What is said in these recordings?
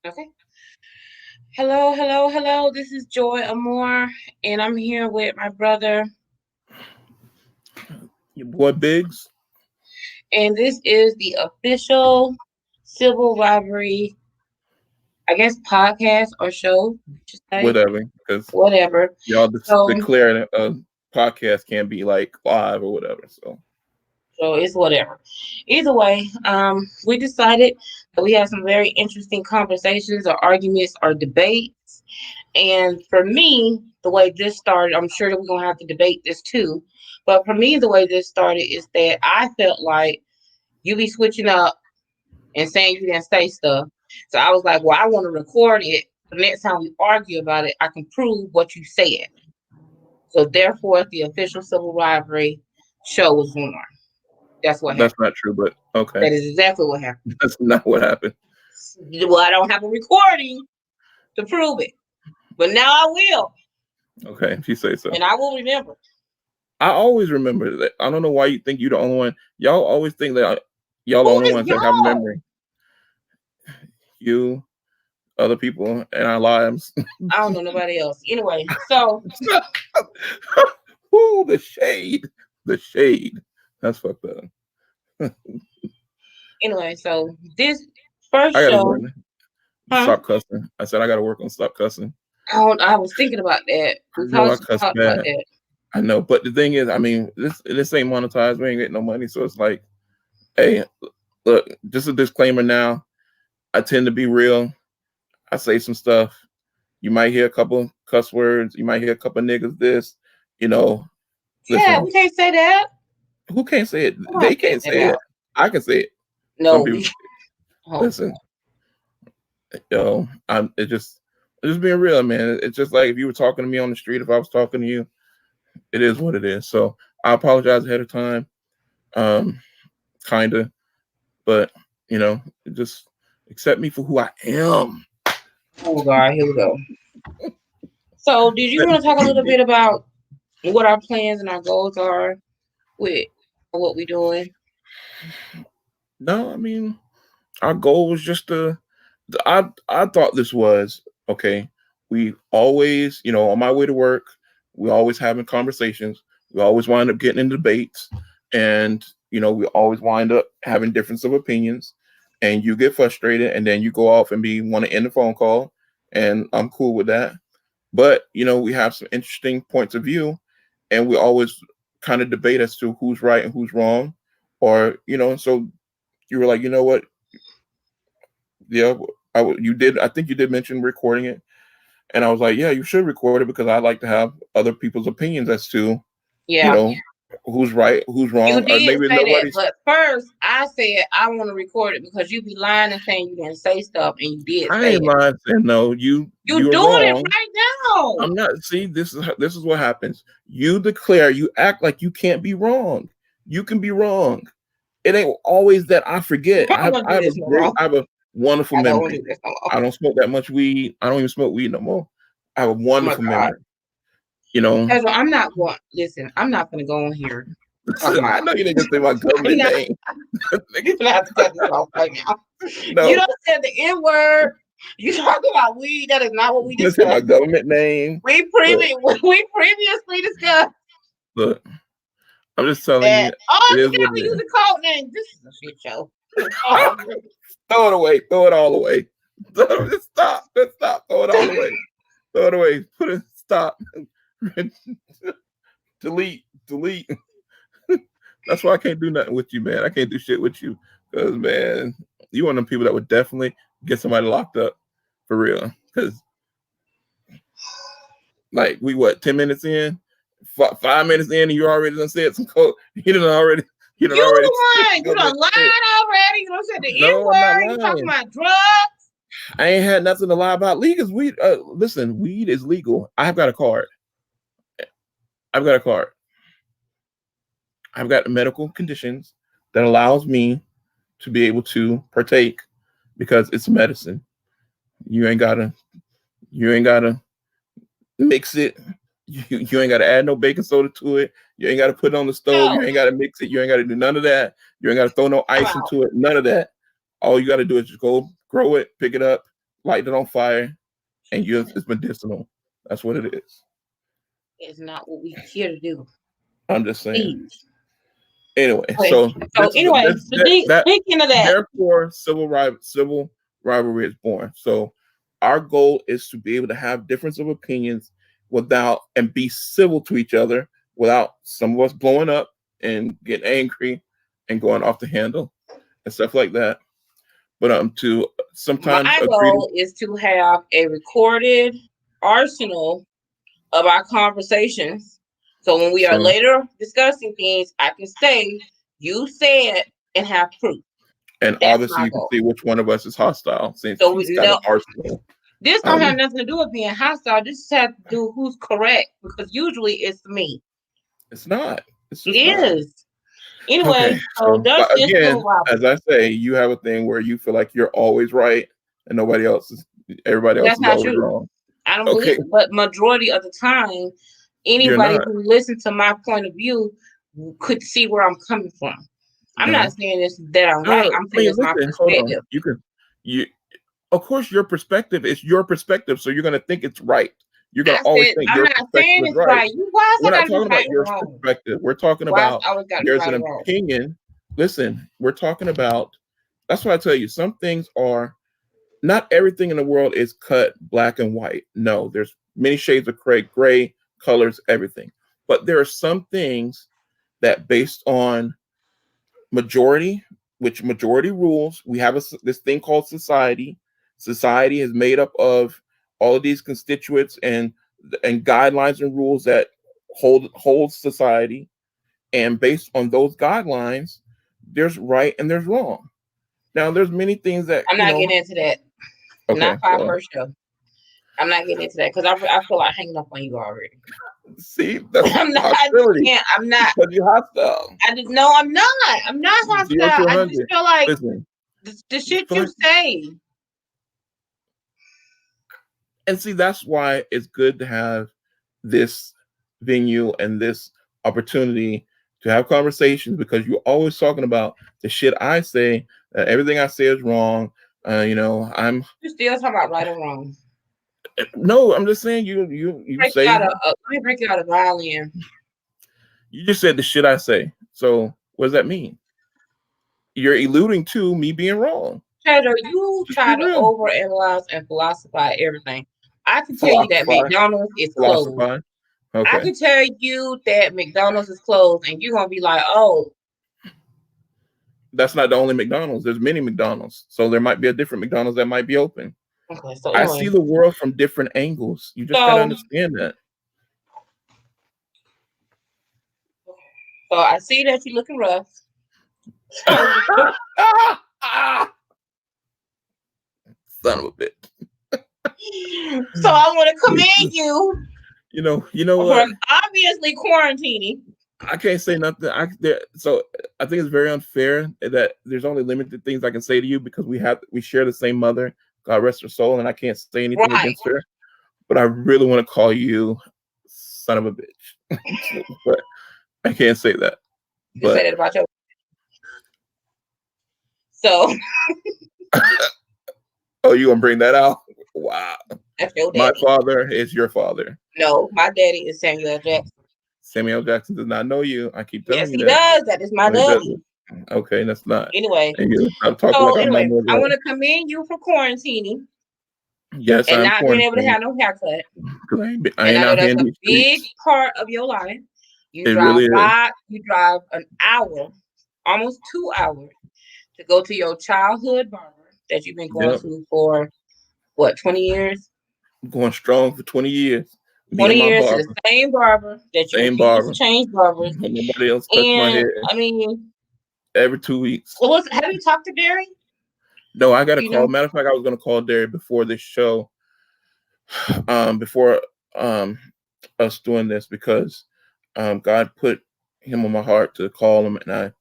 Okay. Hello, hello, hello. This is Joy Amore, and I'm here with my brother. Your boy Biggs. And this is the official Civil Rivalry, I guess, podcast or show, I should say. Whatever, because Whatever. y'all So, declared a podcast can't be like live or whatever. so it's whatever. Either way, we decided that we had some very interesting conversations or arguments or debates. And for me, the way this started, I'm sure that we're gonna have to debate this too. But for me, the way this started is that I felt like you be switching up and saying you didn't say stuff. So I was like, well, I want to record it. The next time we argue about it, I can prove what you said. So therefore, the official civil rivalry show was born. That's what That's happened. not true, but okay. That is exactly what happened. That's not what happened. Well, I don't have a recording to prove it, but now I will, Okay, if you say so. and I will remember. I always remember that. I don't know why you think you're the only one. Y'all always think that y'all the Who only is ones that have y'all? memory. You, other people, and our lives. I don't know nobody else. Anyway, so Ooh, the shade. The shade. That's fucked up. this first I gotta show, learn to huh? stop cussing. I said I gotta work on stop cussing. I was thinking about that. I We know probably I should cuss talk about bad. that. I know, but the thing is, I mean, this ain't monetized. We ain't getting no money, so it's like, hey, look, just a disclaimer now. I tend to be real. I say some stuff. You might hear a couple cuss words. You might hear a couple niggas. This, you know. Yeah, Listen, we can't say that. who can't say it? I'm They not can't cutting it say it. out. I can say it. No, Some people. we. Oh Listen, I'm. It's just being real, man. It's just like if you were talking to me on the street. If I was talking to you, it is what it is. So I apologize ahead of time. Um, Kinda, but just accept me for who I am. oh God, here we go. So, did you want to talk a little bit about what our plans and our goals are with what we're doing? No, I mean our goal was just I thought this was okay. We always, on my way to work, we always having conversations. We always wind up getting in debates, and we always wind up having difference of opinions. And you get frustrated, and then you go off and want to end the phone call, and I'm cool with that. But we have some interesting points of view, and we always kind of debate as to who's right and who's wrong, or so you were like, you know what, yeah, you did. I think you did mention recording it, and I was like, yeah, you should record it because I like to have other people's opinions as to you Yeah, know who's right, who's you wrong, or did maybe say that, nobody's. but first I said I want to record it because you be lying and saying you didn't say stuff, and you did I say ain't that. lying saying no. You You're doing it wrong. right now. I'm not. See, this is what happens. You declare, you act like you can't be wrong. You can be wrong. It ain't always that I forget. I don't want to do this no more. I have a wonderful I don't want to memory. do this no more. I don't smoke that much weed. I don't even smoke weed no more. I have a Oh my wonderful God. memory. You know, Ezra, I'm not going. Listen, I'm not going to go on here talking I about. know you didn't say my I'm government not. name. You're gonna have to cut this off right now. You No, don't say the N word. You talk about weed. That is not what we you didn't say my discussed. government name. Look, We previously discussed look. I'm just telling you, that. Oh, it I is forgot what we it use is. a code name. This is a shit show. Oh, Throw it away. Throw it all away. Just stop. Just stop. Throw it all away. Throw it away. Put it. Stop. Delete. Delete. That's why I can't do nothing with you, man. I can't do shit with you because, man, you one of them people that would definitely get somebody locked up for real. Because, like, we what 10 minutes in, 5 minutes in, and you already done said some code. You done you already the said one. You done government lied shit. already. You done said the N No, I'm not word. You talking lying. about drugs. I ain't had nothing to lie about. Legal is weed. Listen, weed is legal. I've got a card. I've got a card. I've got medical conditions that allows me to be able to partake because it's medicine. You ain't gotta. You ain't gotta mix it. You ain't gotta add no baking soda to it. You ain't gotta put it on the stove. You No. ain't gotta mix it. You ain't gotta do none of that. You ain't gotta throw no I'm ice out. into it. None of that. All you gotta do is just go grow it, pick it up, light it on fire, and it's medicinal. That's what it is. It's not what we here to do. I'm just saying. Please. Anyway, Okay. so So anyway, speaking of that, therefore civil rivalry is born. So our goal is to be able to have difference of opinions without and be civil to each other without some of us blowing up and getting angry and going off the handle and stuff like that. But to sometimes my agree goal is to have a recorded arsenal of our conversations. So when we are later discussing things, I can say, you said, and have proof. And That's obviously you can see which one of us is hostile since so he's got an arsenal. This don't have nothing to do with being hostile. This has to do who's correct, because usually it's me. It's not. It's just it not. is. Anyway, okay, so does this again, as I say, you have a thing where you feel like you're always right and everybody else is always true. wrong. I don't believe it, but majority of the time, anybody who listens to my point of view could see where I'm coming from. I'm not saying this that I'm right. I'm saying it's my perspective. Of course, your perspective is your perspective, so you're going to think it's right. You're going to always think your perspective is right. We're not talking about your perspective. We're talking about there's an opinion. Listen, we're talking about. That's why I tell you, some things are. Not everything in the world is cut black and white. No, there's many shades of gray colors, everything. But there are some things that, based on majority, which majority rules, we have this thing called society. Society is made up of all of these constituents and guidelines and rules that hold society. And based on those guidelines, there's right and there's wrong. Now, there's many things that I'm not getting into that. Okay, not for our first show. I'm not getting into that because I feel like hanging up on you already. See, that's I'm not. I'm not. Because you're hostile. No, I'm not. I'm not hostile. I just feel like the shit you say. And see, that's why it's good to have this venue and this opportunity to have conversations, because you're always talking about the shit I say. Everything I say is wrong. You're still talking about right or wrong. No, I'm just saying you say. Let me break you out a violin. You just said the shit I say. So what does that mean? You're alluding to me being wrong. Cheddar, you try to overanalyze and philosophize everything. I can tell you that McDonald's is closed. Okay. I can tell you that McDonald's is closed, and you're gonna be like, "Oh, that's not the only McDonald's. There's many McDonald's, so there might be a different McDonald's that might be open." Okay, so anyway. I see the world from different angles. You just gotta understand that. So I see that you're looking rough. Son of a bitch. So I want to commend you. You know what? Obviously quarantining. I can't say nothing. So I think it's very unfair that there's only limited things I can say to you because we share the same mother. God rest her soul, and I can't say anything against her. But I really want to call you son of a bitch. But I can't say that. You say that about your. So. Oh, you gonna bring that out? Wow. That's your daddy. My father is your father. No, my daddy is Samuel Jackson. Samuel Jackson does not know you. I keep telling you that. Yes, he does. That is my daddy. Okay, that's not. Anyway, I want to commend you for quarantining. Yes, and not being able to have no haircut. I know that's a big part of your life. You drive an hour, almost 2 hours, to go to your childhood barber that you've been going to for what, 20 years? I'm going strong for 20 years. 20 years to the same barber that you refuse to change barbers. Nobody else touch my hair. I mean, every 2 weeks. Well, have you talked to Derry? No, I got to call. Matter of fact, I was going to call Derry before this show. Before us doing this, because God put him on my heart to call him, and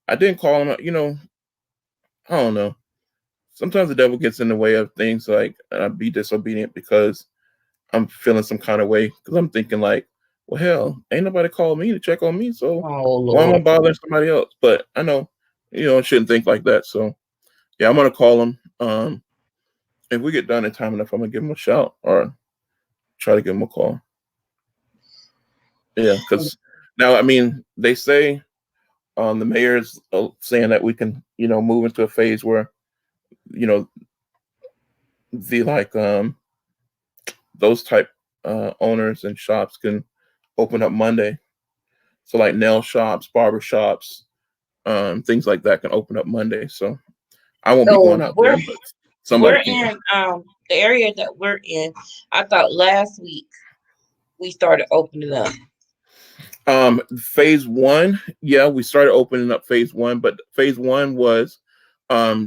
I didn't call him. I don't know. Sometimes the devil gets in the way of things, like, and I be disobedient because I'm feeling some kind of way, because I'm thinking like, well, hell, ain't nobody called me to check on me, so why am I bothering somebody else? But I know, I shouldn't think like that. So yeah, I'm gonna call him, if we get done in time enough, I'm gonna give him a shout or try to give him a call. Yeah, because now, I mean, they say the mayor's saying that we can, move into a phase where, you know, the those type owners and shops can open up Monday. So like nail shops, barber shops, things like that can open up Monday. So I won't be going So out there, but somebody we're can. in the area that we're in. I thought last week we started opening up. Phase one, yeah, we started opening up phase one, but phase one was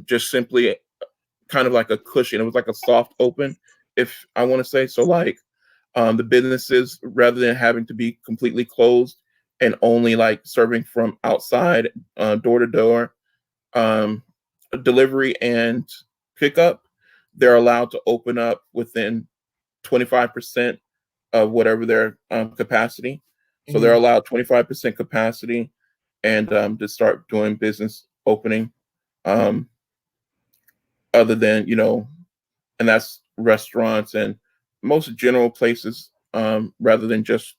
just simply kind of like a cushion. It was like a soft open, if I want to say. So like the businesses, rather than having to be completely closed and only like serving from outside, door to door, um, delivery and pickup, they're allowed to open up within 25% of whatever their capacity. So they're Mhm. allowed 25% capacity and to start doing business opening. Um, other than, and that's restaurants and most general places, rather than just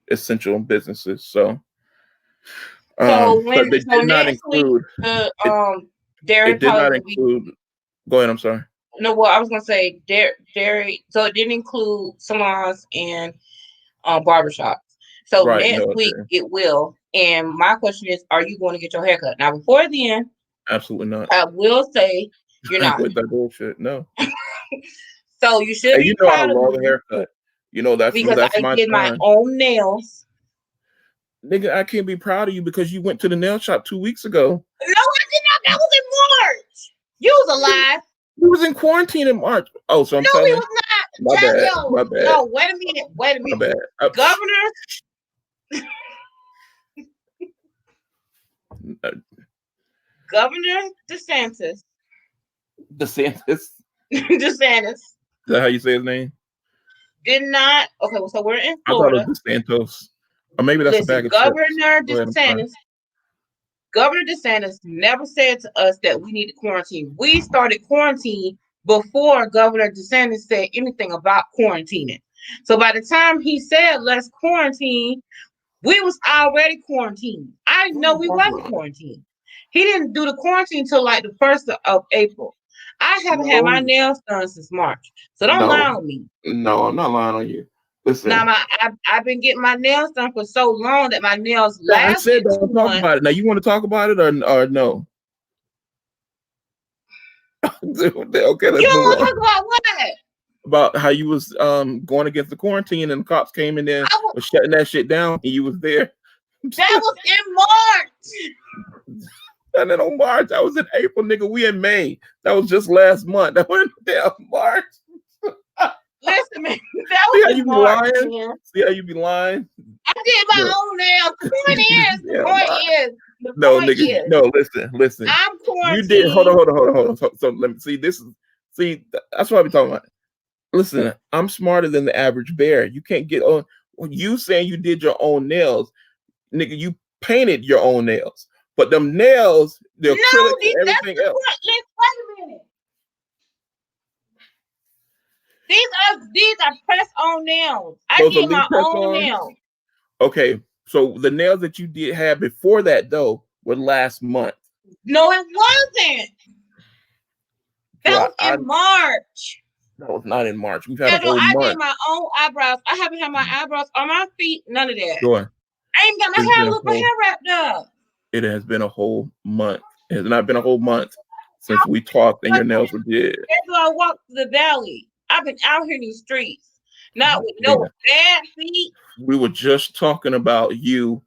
essential businesses. So, but they So did not next week include the it. dairy It did probably not will be include. Go ahead. I'm sorry. no. Well, I was gonna say dairy. So it didn't include salons and barbershops. So Right. next No, it week didn't. it will. And my question is, are you going to get your haircut? Now before then, Absolutely not. I will say you're not. With that bullshit. No. So you should Hey, be I proud of love a me haircut. That's because that's I my did my time. own nails. Nigga, I can't be proud of you because you went to the nail shop 2 weeks ago. No, I did not. That was in March. You was alive. We was in quarantine in March. Oh, so I'm No, we telling. was not. My bad. Yo, My bad. no, wait a minute. Wait a My minute. bad. Governor Uh, Governor DeSantis. DeSantis. Is DeSantis that how you say his name? did not. Okay, so we're in I thought it Florida. was DeSantos. Or maybe that's a Listen, bag of chips. Go ahead. I'm sorry. Governor DeSantis never said to us that we need to quarantine. We started quarantine before Governor DeSantis said anything about quarantining. So by the time he said let's quarantine, we was already quarantined. I didn't know we wasn't quarantined. He didn't do the quarantine till like the 1st of April. I haven't had my No, nails done since March. So don't lie no, on me. no. I'm not lying on you. Now Listen. I've been getting my nails done for so long that my nails I said lasted don't talk 2 months. about it. Now you want to talk about it or no? Okay, You let's don't move want to on. talk about what? About how you was going against the quarantine and the cops came in there was shutting that shit down and you was there. That was in March. And then on March, I was in April, nigga. We in May. That was just last month. That went down March. Listen, man, that See was how in you be March, lying? man. See how you be lying? I did my No. own nails. The point is, the Yeah, point lying. is, the No, point nigga. is, No, listen. I'm You did. Hold on, quarantined. hold on, hold on, hold on. So let me see. That's what I be talking about. Listen, I'm smarter than the average bear. You can't get on. You saying you did your own nails, nigga. You painted your own nails, but them nails, the No, acrylics and that's everything the else. point. Wait a minute. These are press on nails. I Those are did leaf my press own ons. nails. Okay, so the nails that you did have before that though were last month. No, it wasn't. That So was in March. that was not in March. We've had a Yeah, no, whole I did month. my own eyebrows. I haven't had my eyebrows on my feet. None of that. Joy, I ain't got my it's hair. been a Look, my whole. hair wrapped up. It has been a whole month. It has not been a whole month since we talked and your nails were did. After I walked to the valley, I've been out here in these streets, not with no Nigga, bad feet. we were just talking about you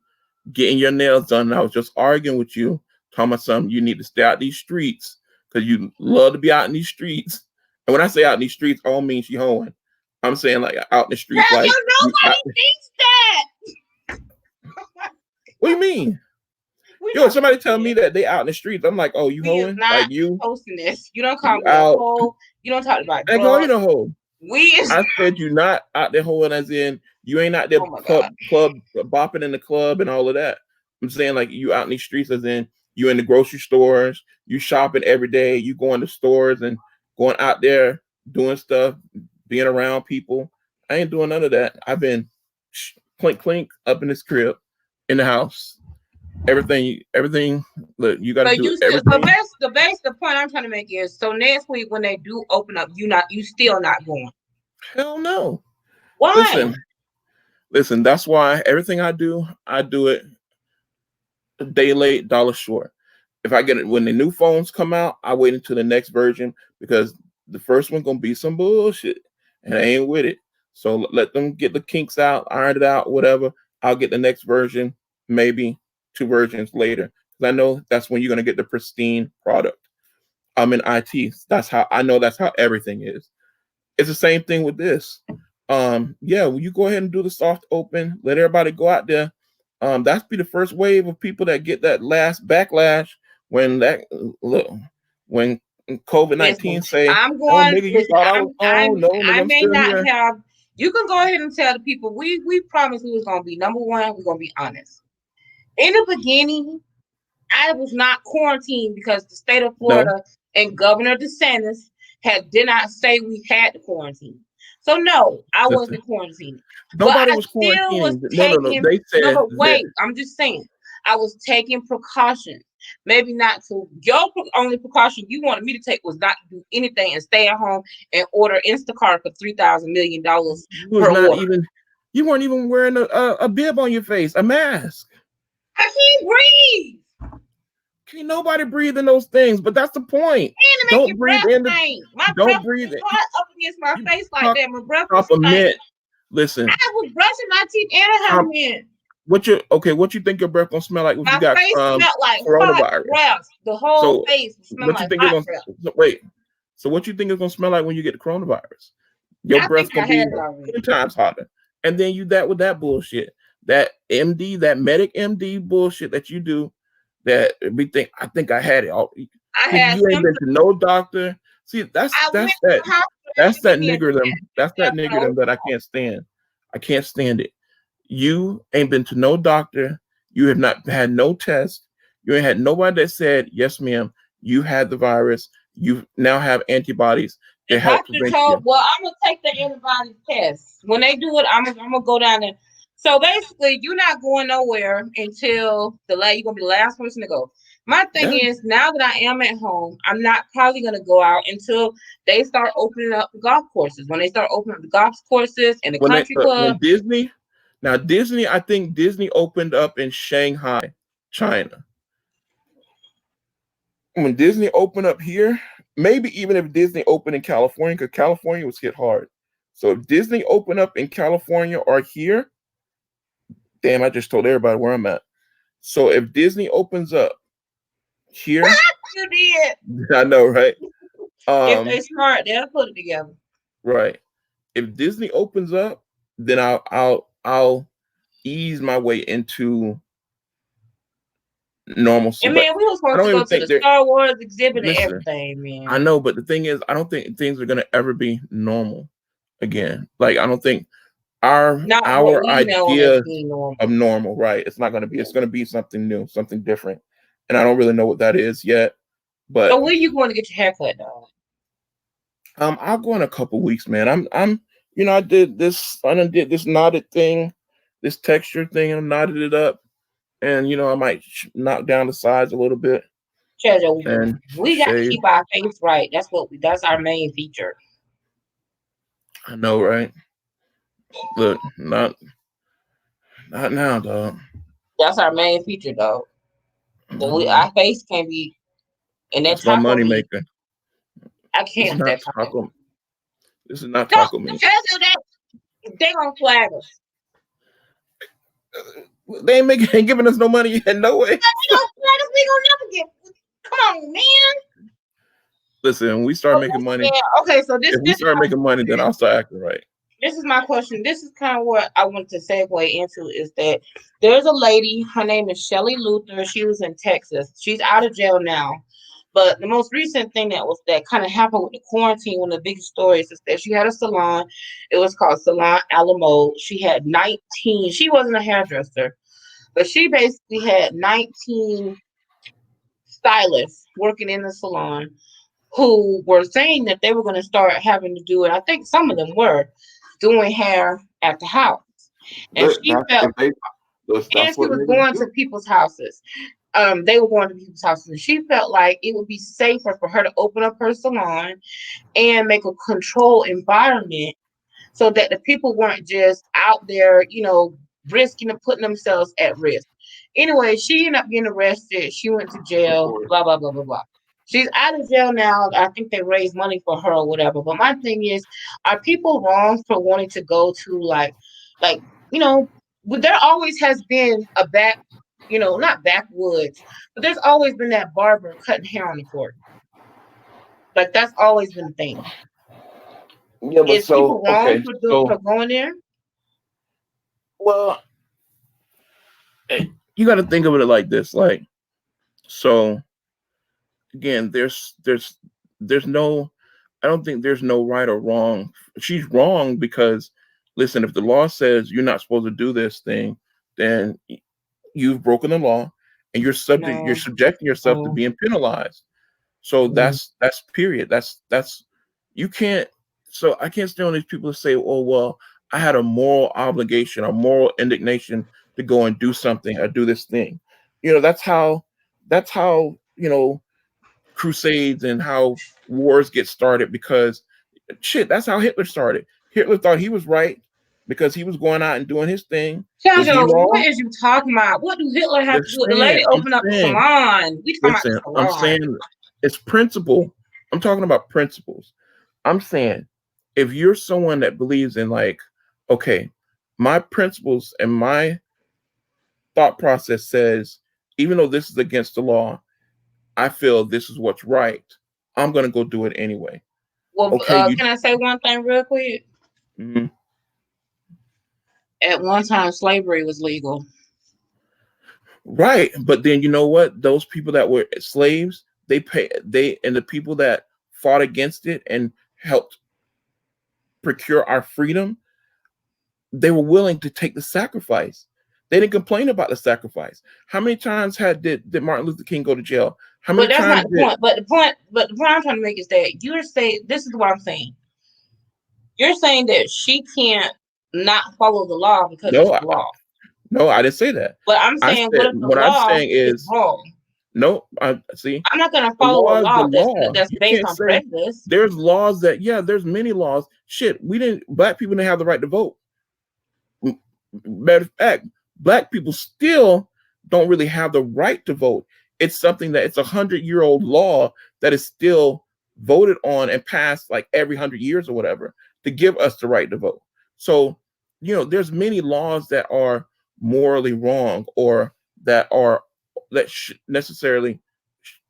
getting your nails done. And I was just arguing with you, talking about something. You need to stay out these streets because you love to be out in these streets. And when I say out in these streets, I don't mean she hoeing. I'm saying like out in the streets, Hell, like nobody thinks that. what do you mean? We Yo, not somebody tell posting me this. that they out in the streets. I'm like, oh, you We is hoeing? not Like you posting this. You don't call me a out. hoe. You don't talk about I call you drugs. no hoe. We is. I said you not out there hoeing as in you ain't out there Oh my god. club bopping in the club and all of that. I'm saying like you out in these streets as in you in the grocery stores, you shopping every day, you going to stores and going out there doing stuff, being around people. I ain't doing none of that. I've been clink clink up in this crib, in the house. Everything. Look, you got to So do you still everything. the point I'm trying to make is so next week when they do open up, you still not going. Hell no. Why? Listen, listen. That's why everything I do it a day late, dollar short. If I get it when the new phones come out, I wait until the next version because the first one gonna be some bullshit, and I ain't with it. So let them get the kinks out, iron it out, whatever. I'll get the next version, maybe two versions later, because I know that's when you're gonna get the pristine product. I'm in IT. That's how I know. That's how everything is. It's the same thing with this. Yeah, well, you go ahead and do the soft open. Let everybody go out there. That's be the first wave of people that get that last backlash when that look when COVID-19 Listen, say, I'm "Oh, going. nigga, you Listen, thought I was gone? No, nigga, I I'm may still not here." have. You can go ahead and tell the people we promised we was gonna be number one. We're gonna be honest. In the beginning, I was not quarantined because the state of No, Florida and Governor DeSantis did not say we had to quarantine. So no, I listen, wasn't quarantined. But nobody I was still was quarantining. No, no, no. taking They no, said but that. wait, I'm just saying. I was taking precautions. Maybe not to only precaution you wanted me to take was not to do anything and stay at home and order Instacart for $3,000 You was per not order. even. You weren't even wearing a bib on your face, a mask. I can't breathe. Can't nobody breathe in those things, but that's the point. And to make Don't your breathe breath in the. stink. My breath Don't breathe was it. hot up against my You face like talk that. My breath was off a stink. mint. Listen, I was brushing my teeth and I had a um, mint. what you think your breath gonna smell like if you My got face smelled like hot coronavirus? breath. The whole So face was smelling what you like think it's hot gonna breath. wait? So what you think it's gonna smell like when you get the coronavirus? Your I breath think gonna I had be it already. 10 times hotter. And then you that with that bullshit. That MD, that medic MD bullshit that you do that we think I think I had it. I Nigga, had you ain't been symptoms. to no doctor. See, I went to the hospital. They that's didn't give that me a niggerdom. test. They That's said that I'm gonna niggerdom open that I can't stand. I can't stand it. You ain't been to no doctor. You have not had no test. You ain't had nobody that said, yes, ma'am, you had the virus. You now have antibodies The to help doctor prevent told, you. well, I'm gonna take the antibody test. When they do it, I'm gonna go down there. So basically, you're not going nowhere until you're gonna be the last person to go. My thing Yeah. is, now that I am at home, I'm not probably gonna go out until they start opening up the golf courses. When they start opening up the golf courses and the country When club, Disney, now Disney, I think Disney opened up in Shanghai, China. When Disney opened up here, maybe even if Disney opened in California, because California was hit hard. So if Disney opened up in California or here, damn, I just told everybody where I'm at. So if Disney opens up here, you did. I know, right? If they Um, smart, they'll put it together. right. If Disney opens up, then I'll ease my way into normalcy. And But man, we were I supposed to don't go even to the think they're Star Wars exhibit and listen. everything, I man. know, but the thing is, I don't think things are gonna ever be normal again. Like I don't think Not what our we know as idea being normal. of normal, right? It's not gonna be. It's gonna be something new, something different, and I don't really know what that is yet. But So where you going to get your haircut, dog? I'll go in a couple weeks, man. I did this. I done did this knotted thing, this texture thing, and knotted it up, and I might knock down the sides a little bit Treasure, and we got to shave. keep our face right. That's our main feature. I know, right? Look, not now, dog. That's our main feature, though. So No, our face can't be and that that's my taco money meat. maker. I This is can't with not that taco meat. taco. This is not Don't taco meat. Treasure that they gonna flag us. They ain't giving us no money yet. No way. They gonna flag us. We gonna never get. Come on, man. Listen, when we start So making money, yeah, okay. So if we start making money, then I'll start acting right. this is my question. This is kind of what I want to segue into is that there's a lady, her name is Shelly Luther. She was in Texas. She's out of jail now. But the most recent thing that kind of happened with the quarantine, one of the biggest stories is that she had a salon. It was called Salon Alamo. She had 19, she wasn't a hairdresser, but she basically had 19 stylists working in the salon who were saying that they were going to start having to do it. I think some of them were doing hair at the house, and Good. she felt, and That's she what was niggas going to do. people's houses. They were going to people's houses, and she felt like it would be safer for her to open up her salon and make a controlled environment so that the people weren't just out there, risking and putting themselves at risk. Anyway, she ended up getting arrested. She went to Of jail, course. blah, blah, blah, blah, blah. She's out of jail now. I think they raised money for her or whatever. But my thing is, are people wrong for wanting to go to like, you know, there always has been a not backwoods, but there's always been that barber cutting hair on the court. Like that's always been a thing. Yeah, but Is so people wrong okay, for so going there? well, you got to think of it like this, like so. Again, there's no, I don't think there's no right or wrong. She's wrong because listen, if the law says you're not supposed to do this thing, then you've broken the law and you're No. subjecting yourself to Oh. being penalized. So Mm. that's period. That's you can't. So I can't stand on these people to say, "Oh well, I had a moral obligation, a moral indignation to go and do something or do this thing." That's how crusades and how wars get started because shit, that's how Hitler started. Hitler thought he was right because he was going out and doing his thing. Was he Jojo, wrong? what is you talking about? What do Hitler have to do Just with the saying. lady I'm opened up the saying. salon? We talking about Listen, the I'm salon. saying it's principle. I'm talking about principles. I'm saying if you're someone that believes in like, okay, my principles and my thought process says, even though this is against the law, I feel this is what's right. I'm gonna go do it anyway. Well, Okay, you can I say one thing real quick? mhm. At one time, slavery was legal. Right, but then you know what? Those people that were slaves, and the people that fought against it and helped procure our freedom, they were willing to take the sacrifice. They didn't complain about the sacrifice. How many times did Martin Luther King go to jail? How many But that's times not the did point. But the point I'm trying to make is that you're saying this is what I'm saying. You're saying that she can't not follow the law because it's no, the law. no, I didn't say that. But I'm I saying, what said if the what I'm law saying is is wrong? no. I see. I'm not going to The follow a law is the law law. that's You based can't on say prejudice. there's laws that yeah, there's many laws. Shit, black people didn't have the right to vote. Matter of fact, black people still don't really have the right to vote. It's something that it's 100-year-old law that is still voted on and passed like every 100 years or whatever to give us the right to vote. So, there's many laws that are morally wrong or necessarily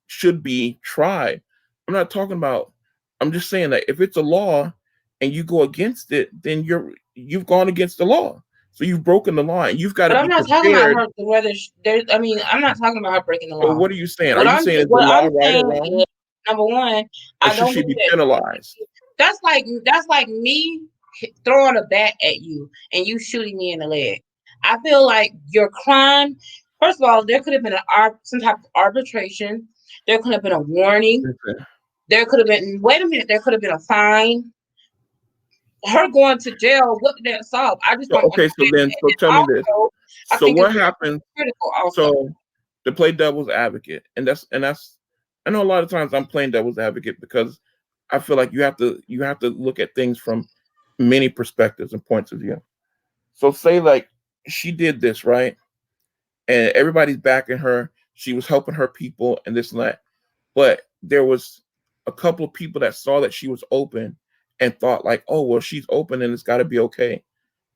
should be tried. I'm not talking about. I'm just saying that if it's a law and you go against it, then you've gone against the law. So you've broken the law, and you've got to But I'm be not talking about prepared. her whether there's. I mean, I'm not talking about her breaking the So law. what are you saying? Are you saying is the What law I'm right or saying is, wrong, number one, or I should don't she believe be that. penalized? That's like me throwing a bat at you and you shooting me in the leg. I feel like your crime. First of all, there could have been some type of arbitration. There could have been a warning. Okay. There could have been. Wait a minute. There could have been a fine. Her going to jail, what did that solve? I just So don't okay, so understand then that. so And tell me this. also, I So think it's what happens? critical also. So to play devil's advocate, and that's I know a lot of times I'm playing devil's advocate because I feel like you have to look at things from many perspectives and points of view. So say like she did this, right? And everybody's backing her. She was helping her people and this and that. But there was a couple of people that saw that she was open and thought like, oh, well, she's open and it's got to be okay.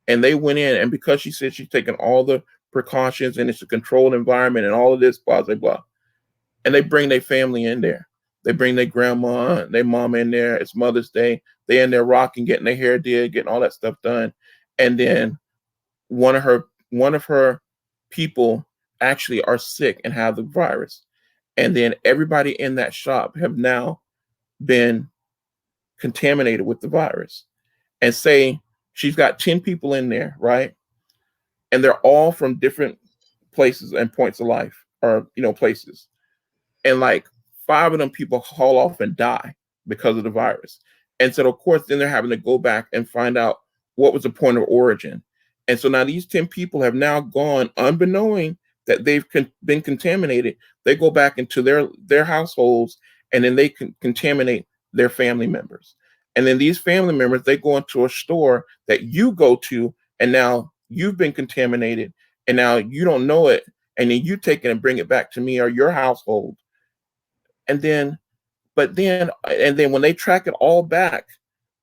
And they went in, and because she said she's taking all the precautions and it's a controlled environment and all of this, blah, blah, blah. And they bring their family in there. They bring their grandma, their mom in there. It's Mother's Day. They in there rocking, getting their hair did, getting all that stuff done. And then one of her people actually are sick and have the virus. And then everybody in that shop have now been contaminated with the virus. And say she's got 10 people in there, right? And they're all from different places and points of life or places. And like 5 of them people haul off and die. because of the virus. And so, of course, then they're having to go back and find out what was the point of origin. And so now these 10 people have now gone, unbeknowing that they've been contaminated. They go back into their households, and then they can contaminate their family members. And then these family members, they go into a store that you go to, and now you've been contaminated, and now you don't know it, and then you take it and bring it back to me or your household. And then, and then when they track it all back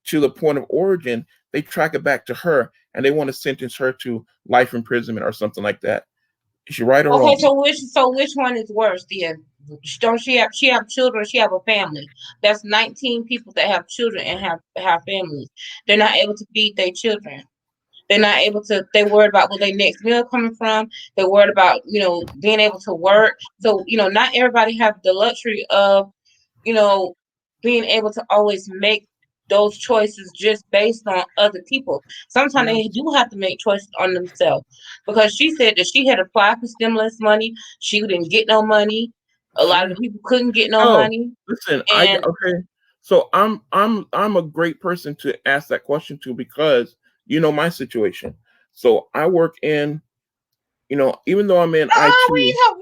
to the point of origin, they track it back to her, and they want to sentence her to life imprisonment or something like that. Is she right or Okay, wrong? so which one is worse then? Don't she have children, she have a family. That's 19 people that have children and have families. They're not able to feed their children. They're not able to, they worried about where their next meal coming from. They're worried about, being able to work. So, not everybody have the luxury of, you know, being able to always make those choices just based on other people. Sometimes Yeah. they do have to make choices on themselves. Because she said that she had applied for stimulus money. She didn't get no money. A lot of Yeah. the people couldn't get no Oh, money. listen, And okay. So I'm a great person to ask that question to, because you know my situation. So I work in, even though I'm in we IT. help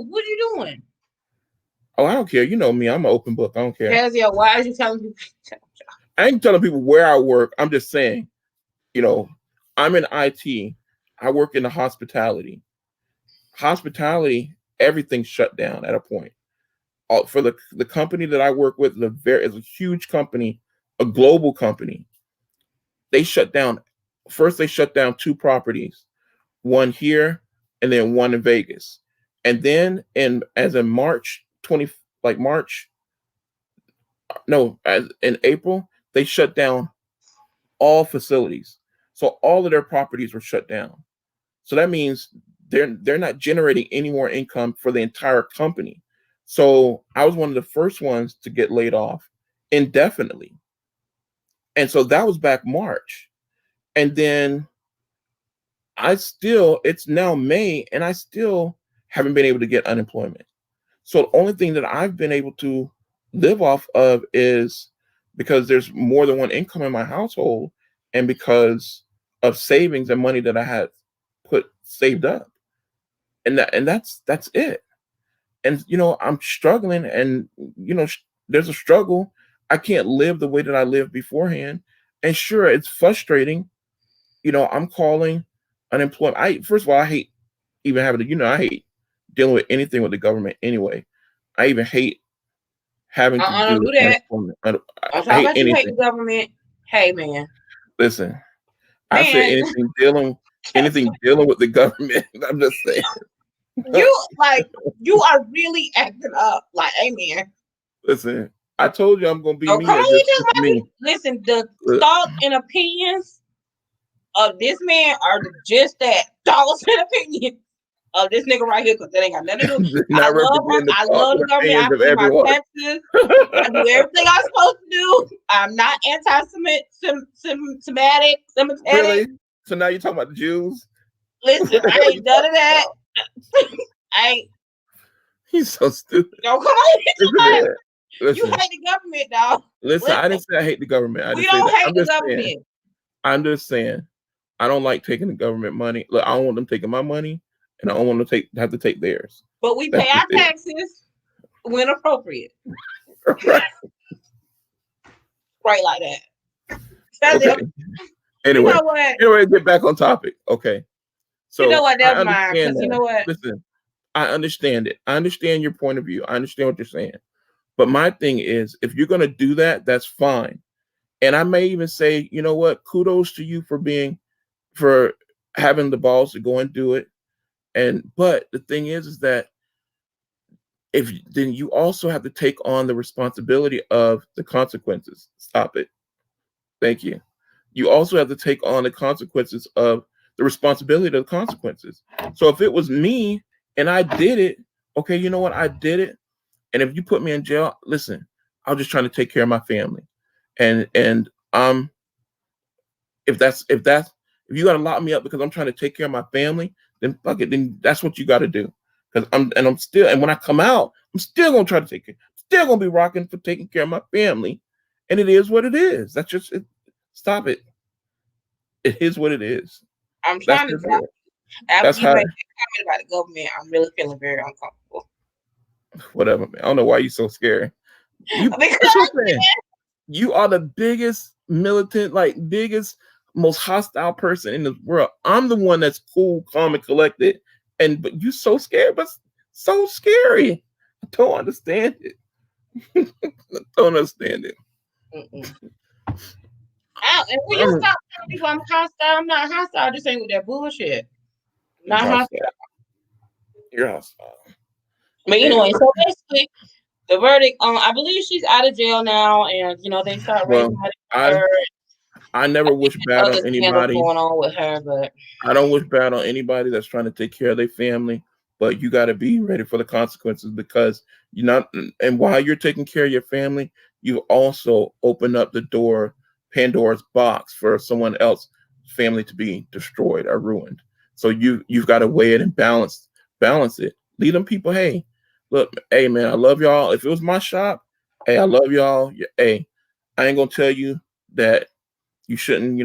what are you doing? Oh, I don't care. You know me. I'm an open book. I don't care. Kezia, why are you telling people? I ain't telling people where I work. I'm just saying, you know, I'm in IT. I work in the hospitality. Hospitality, everything's shut down at a point. For the company that I work with, is a huge company, a global company. They shut down. First, they shut down 2 properties, one here and then one in Vegas. And then in March 20, like March, no, as in April, they shut down all facilities. So all of their properties were shut down. So that means they're not generating any more income for the entire company. So I was one of the first ones to get laid off indefinitely. And so that was back March. And then it's now May, and I still haven't been able to get unemployment. So the only thing that I've been able to live off of is because there's more than one income in my household, and because of savings and money that I had put saved up. And that's it. And I'm struggling, and there's a struggle. I can't live the way that I lived beforehand. And sure, it's frustrating. I'm calling unemployment. First of all, I hate even having to, I hate dealing with anything with the government anyway. I even hate having to Don't do do that. unemployment. Don't I talk hate about you hate anything. the government. Hey, man. Listen, I said Man, anything dealing with the government. I'm just saying. you are really acting up. Like, hey, man. Listen, I told you I'm gonna be Oh, me come or on, you just talk about me. me. Listen, the Look, thoughts and opinions of this man are just that thoughts and opinions of this nigga right here, because that ain't got nothing to do. I not love her. representing the I thoughts love and the government. I opinions of pay my everyone. taxes. I do everything I'm supposed to do. I'm not sympathetic. Really? So now you're talking about the Jews? Listen, What the I hell are you ain't none of talking that. about? I ain't. He's so stupid. Don't come on. Listen, You listen, hate the government, dog. listen. I Listen, didn't say I hate the government. I we didn't say don't that. hate I'm the just saying. government, I'm just saying. I don't like taking the government money. Look, I don't want them taking my money, and I don't want to have to take theirs. but we That's pay our just it. taxes when appropriate. Right. Right like that. Tell Okay. them, you Anyway, know what? get back on topic. Okay. You know So what? I That's mine. understand Because you that. know what? Listen, I understand it. I understand your point of view. I understand what you're saying. But my thing is, if you're gonna do that, that's fine. And I may even say, you know what? Kudos to you for having the balls to go and do it. But the thing is that if then you also have to take on the responsibility of the consequences. Stop it. Thank you. You also have to take on the consequences of the responsibility of the consequences. So if it was me and I did it, okay, you know what? I did it. And if you put me in jail, listen, I was just trying to take care of my family. And if you gotta lock me up because I'm trying to take care of my family, then fuck it, then that's what you gotta do. Because I'm still, and when I come out, I'm still gonna try to still gonna be rocking for taking care of my family, and it is what it is. That's just it. Stop it. It is what it is. I'm That's trying to just tell it. you, after That's you how. make that comment about the government, I'm really feeling very uncomfortable. Whatever, man. I don't know why you so scared. You. Because That's what I'm saying. You are the biggest militant, like biggest, most hostile person in the world. I'm the one that's cool, calm, and collected, and but you so scared, but so scary. I don't understand it. I don't understand it. mm-mm. And will you I'm, stop telling people I'm hostile? I'm not hostile. This ain't with that bullshit. you're Not hostile. hostile. You're hostile. But Anyway, anyway, so basically, the verdict. I believe she's out of jail now, and they start raising well, money for I her. I never wish bad Other on scandals anybody. going on with her, but I don't wish bad on anybody that's trying to take care of their family, but you got to be ready for the consequences because you're not. And while you're taking care of your family, you also open up the door, Pandora's box for someone else's family to be destroyed or ruined. So you've got to weigh it and balance it. Lead them people. Hey, look, hey man, I love y'all. If it was my shop, hey, I love y'all. Hey, I ain't gonna tell you that you shouldn't,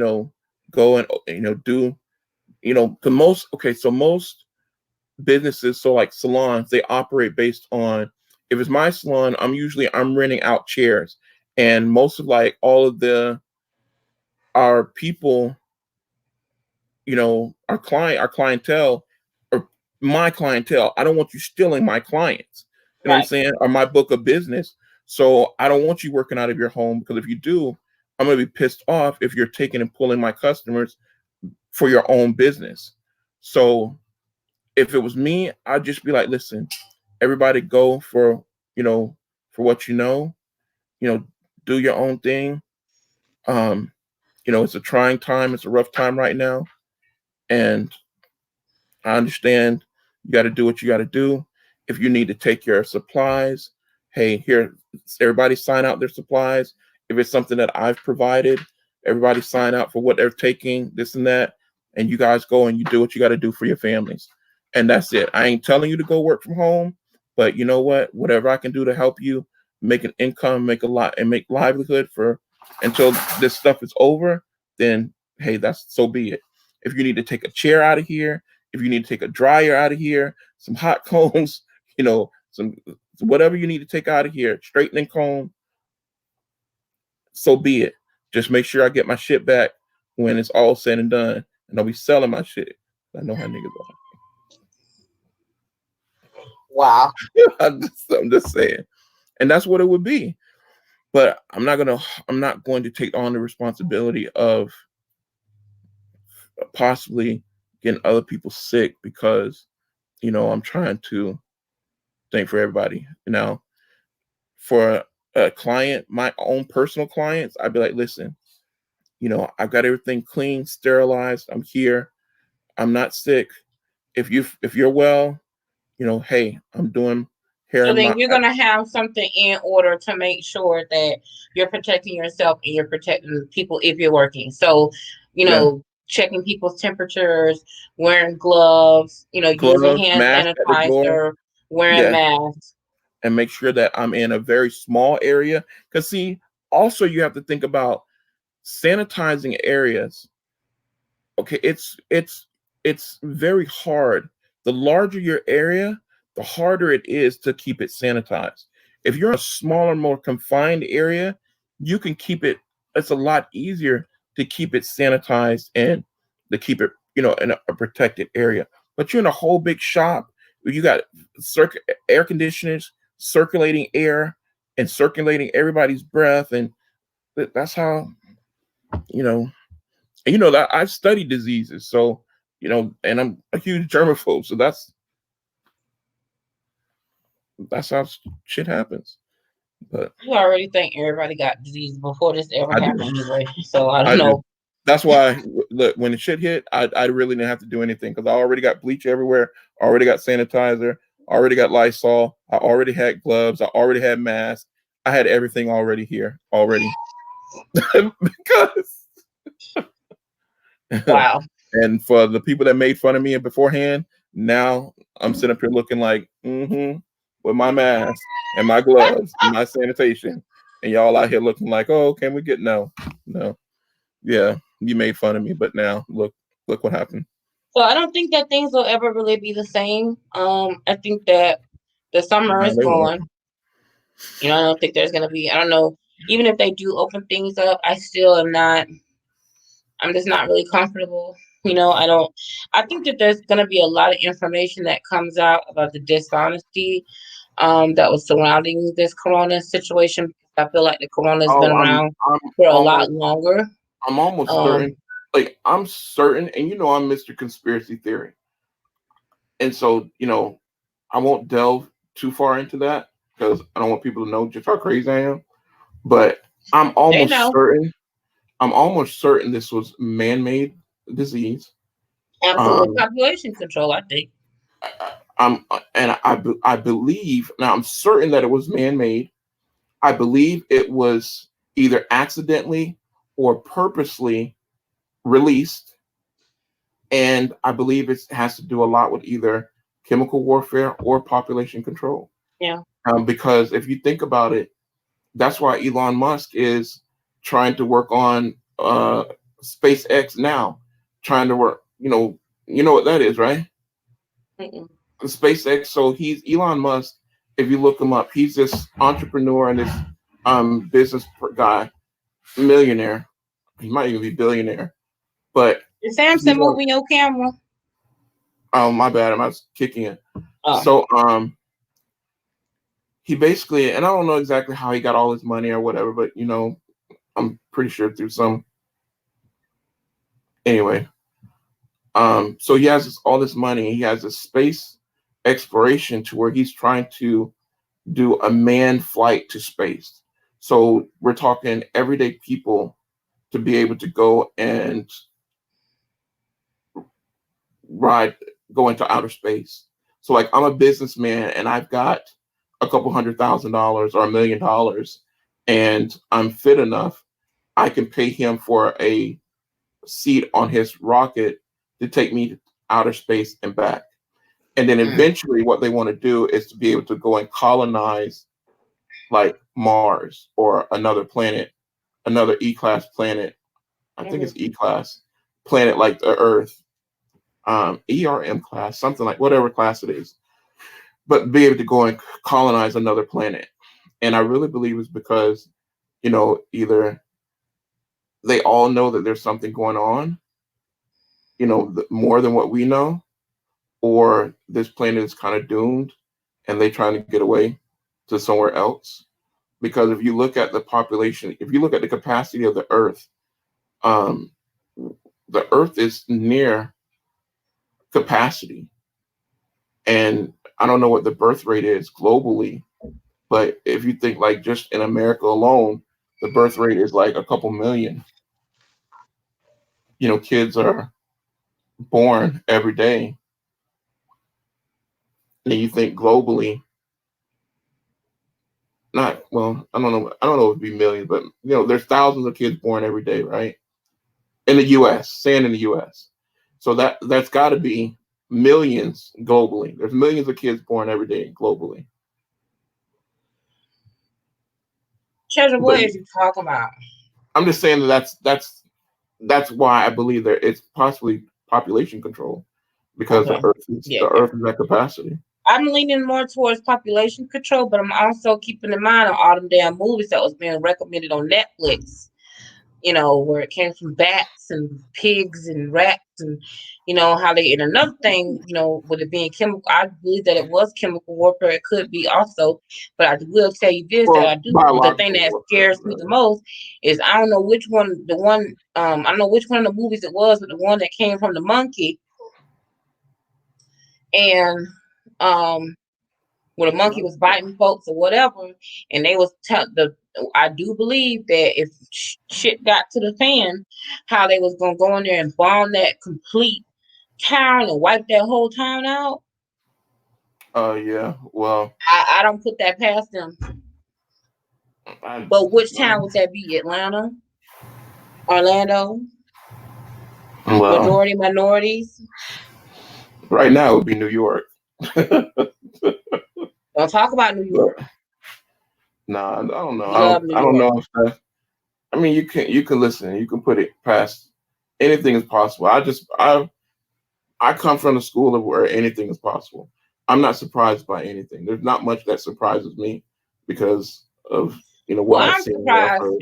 go and do the most. Okay, so most businesses, so like salons, they operate based on, if it's my salon, I'm renting out chairs, and most of like all of the our people, our clientele, or my clientele, I don't want you stealing my clients, you know what I'm right. saying, or my book of business. So I don't want you working out of your home, because if you do, I'm going to be pissed off if you're taking and pulling my customers for your own business. So if it was me, I'd just be like, listen, everybody go for what you know, do your own thing. Um, it's a trying time, it's a rough time right now. And I understand you got to do what you got to do. If you need to take your supplies, hey, here, everybody sign out their supplies. If it's something that I've provided, everybody sign out for what they're taking, this and that. And you guys go and you do what you got to do for your families. And that's it. I ain't telling you to go work from home, but you know what? Whatever I can do to help you make an income, make a lot, and make livelihood for until this stuff is over, then hey, that's so be it. If you need to take a chair out of here, if you need to take a dryer out of here, some hot combs, some whatever you need to take out of here, straightening comb, so be it. Just make sure I get my shit back when it's all said and done, and I'll be selling my shit. I know how niggas Wow. are. I'm just saying, and that's what it would be. But I'm not going to take on the responsibility of possibly getting other people sick because I'm trying to think for everybody. For a client, my own personal clients, I'd be like, listen, I've got everything clean, sterilized. I'm here. I'm not sick. If you're well, hey, I'm doing hair So in then my you're gonna have something in order to make sure that you're protecting yourself and you're protecting people if you're working. So, yeah, checking people's temperatures, wearing gloves, using gloves, hand mask at the door. sanitizer, wearing Yeah, masks. and make sure that I'm in a very small area. Because see, also you have to think about sanitizing areas. Okay, it's very hard. The larger your area, the harder it is to keep it sanitized. If you're in a smaller, more confined area, you can keep it. It's a lot easier to keep it sanitized and to keep it, in a protected area. But you're in a whole big shop where you got air conditioners, circulating air, and circulating everybody's breath, and that's how you know that I've studied diseases, so and I'm a huge germaphobe, so that's how shit happens. But You already think everybody got disease before this ever I do, happened anyway. So I don't I do. know. That's why, look, when the shit hit, I really didn't have to do anything because I already got bleach everywhere, already got sanitizer, already got Lysol, I already had gloves, I already had masks, I had everything already here already because. Wow. And for the people that made fun of me beforehand, now I'm sitting up here looking like, with my mask and my gloves and my sanitation, and y'all out here looking like, oh, can we get no? Yeah, you made fun of me, but now look what happened. So I don't think that things will ever really be the same. I think that the summer No, is they won't. gone. I don't think there's gonna be. I don't know. Even if they do open things up, I still am not. I'm just not really comfortable. I don't. I think that there's gonna be a lot of information that comes out about the dishonesty that was surrounding this corona situation. I feel like the corona has been Oh, around I'm for a lot almost longer. I'm almost certain. Um, Like I'm certain, and I'm Mr. Conspiracy Theory, and so I won't delve too far into that because I don't want people to know just how crazy I am. But I'm they almost know certain. I'm almost certain this was man-made disease. absolutely Um, population control. I think. I'm and I believe now. I'm certain that it was man-made. I believe it was either accidentally or purposely released, and I believe it has to do a lot with either chemical warfare or population control. Yeah. Because if you think about it, that's why Elon Musk is trying to work on SpaceX now, trying to work. You know what that is, right? Mm-mm. SpaceX. So he's Elon Musk. If you look him up, he's this entrepreneur and this business guy, millionaire. He might even be billionaire, but Is he's Samson on. moving your camera? Oh, my bad. I'm not kicking it. Oh, So he basically, and I don't know exactly how he got all his money or whatever, but I'm pretty sure through some. Anyway, so he has all this money. He has this space exploration to where he's trying to do a manned flight to space. So we're talking everyday people to be able to go and ride, go into outer space. So like I'm a businessman and I've got a couple $100,000 or $1 million, and I'm fit enough, I can pay him for a seat on his rocket to take me to outer space and back. And then mm, eventually what they want to do is to be able to go and colonize like Mars or another planet, another E-class planet. I think mm-hmm. it's E-class planet like the Earth, ERM class, something like whatever class it is, but be able to go and colonize another planet. And I really believe it's because, either they all know that there's something going on, more than what we know, or this planet is kind of doomed and they trying to get away to somewhere else. Because if you look at the population, if you look at the capacity of the Earth, um, the Earth is near capacity. And I don't know what the birth rate is globally, but if you think like just in America alone, the birth rate is like a couple million. Kids are born every day. And you think globally, not well, I don't know if it'd be millions, but there's thousands of kids born every day, right? In the US, saying in the US. So that's gotta be millions globally. There's millions of kids born every day globally. Treasure, But what is you talking about? I'm just saying that's why I believe that it's possibly population control because the Okay. Earth is Yeah, the yeah. Earth is at capacity. I'm leaning more towards population control, but I'm also keeping in mind all them damn movies that was being recommended on Netflix. Where it came from bats and pigs and rats and, how they, and another thing, with it being chemical, I believe that it was chemical warfare. It could be also, but I will tell you this, that Well, the thing biological that warfare, scares me the rather. most is I don't know which one, I don't know which one of the movies it was, but the one that came from the monkey and, um, where the monkey was biting folks or whatever, and they was I do believe that if shit got to the fan, how they was gonna go in there and bomb that complete town and wipe that whole town out. Yeah. Well, I don't put that past them. I, But which town would that be? Atlanta, Orlando, well, majority minorities. right now it would be New York. Don't talk about New York. But, nah, I don't know. We love New I don't York. know if that. I mean, you can listen. You can put it past anything is possible. I come from the school of where anything is possible. I'm not surprised by anything. There's not much that surprises me because of what Well, I've I'm seen, what I've surprised. heard.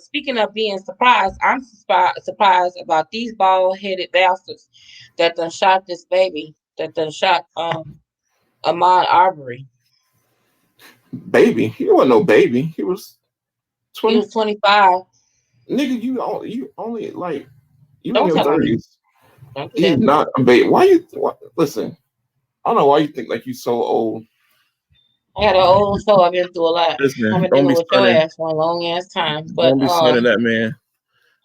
Speaking of being surprised, I'm surprised about these bald headed bastards that done shot this baby. That done shot Ahmaud Arbery. Baby, he wasn't no baby. He was He 20. was 25. Nigga, you only like you in Don't your tell on me. 30s. Don't do He's that. not a baby. Why you? Listen, I don't know why you think like you so old. I got an old soul. I've been through a lot. I've Listen, been dealing with your ass for a long ass time. But don't be son of that man.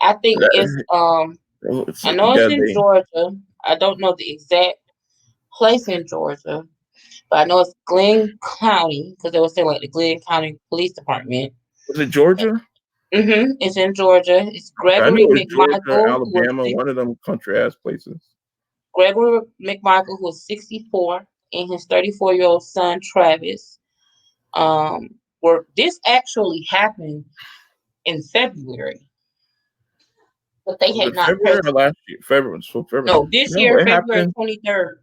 I think it's That, I know yeah, it's in Georgia. I don't know the exact place in Georgia, but I know it's Glenn County because they were saying like the Glenn County Police Department. was it Georgia? It's in Georgia. It's Okay, I knew Gregory it was Georgia, McMichael, Alabama, one of them country ass places. Gregory McMichael, who was 64, and his 34-year-old son Travis. Were this actually happened in February, but they Was had it not February or pressed. last year? February. So February. No, this No, year, it February happened. 23rd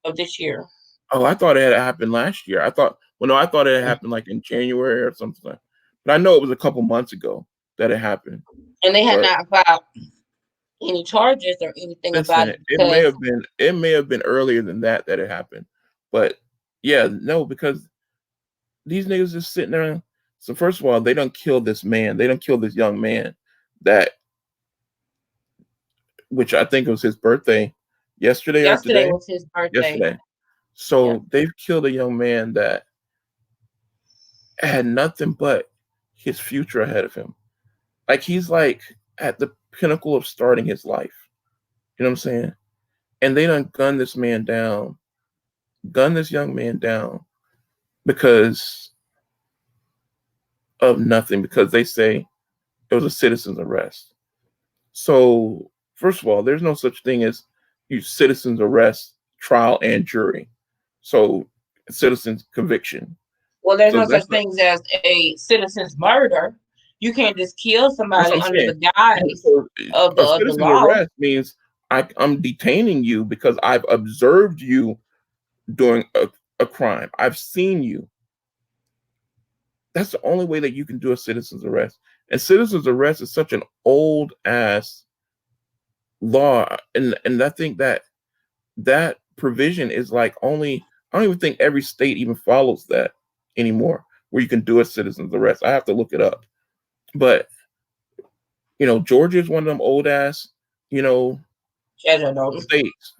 of this year. Oh, I thought it had happened last year. I thought it had happened like in January or something. But I know it was a couple months ago that it happened. And they had But not filed any charges or anything about listen, it because it may have been earlier than that it happened. But yeah, no, because these niggas just sitting there. So first of all, they don't kill this man. They don't kill this young man that, which I think was his birthday yesterday or yesterday today? was his birthday. Yesterday. Yeah. So they've killed a young man that had nothing but his future ahead of him. Like he's like at the pinnacle of starting his life. You know what I'm saying? And they done gun this young man down because of nothing, because they say it was a citizen's arrest. So, first of all, there's no such thing as you citizen's arrest, trial, and jury. So, citizen's conviction. Well, there's So no that's such thing as a citizen's murder. You can't just kill what somebody I'm under saying. the guise So, of a the citizen's law. arrest means I'm detaining you because I've observed you doing a crime. I've seen you. That's the only way that you can do a citizen's arrest. And citizen's arrest is such an old ass law, and I think that provision is like only I don't even think every state even follows that anymore, where you can do a citizen's arrest. I have to look it up, but Georgia is one of them old ass Don't. states.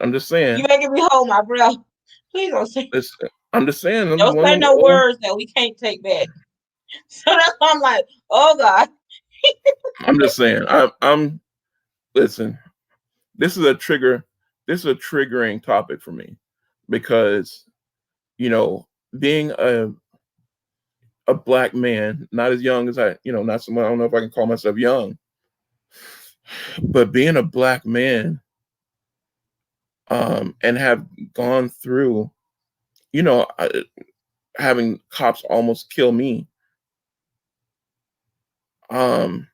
I'm just You saying. making me hold my breath. Please don't say. I'm just saying. I'm Don't one of say them no old. words that we can't take back. So that's why I'm like, oh God. I'm just saying. I'm listen. This is a trigger. This is a triggering topic for me because being a black man, not as young as not someone, I don't know if I can call myself young, but being a black man, and have gone through, having cops almost kill me, um,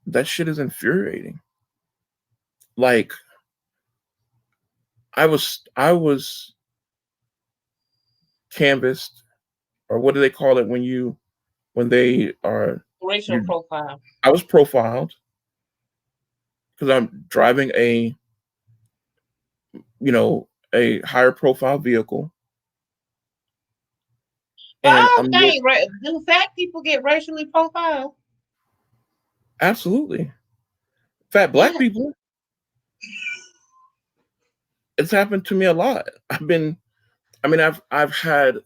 that shit is infuriating. Like I was canvassed, or what do they call it when they are Racial you? profile. I was profiled because I'm driving a higher profile vehicle, But I and don't think do fat people get racially profiled? absolutely fat black Yeah. people. It's happened to me a lot. I've had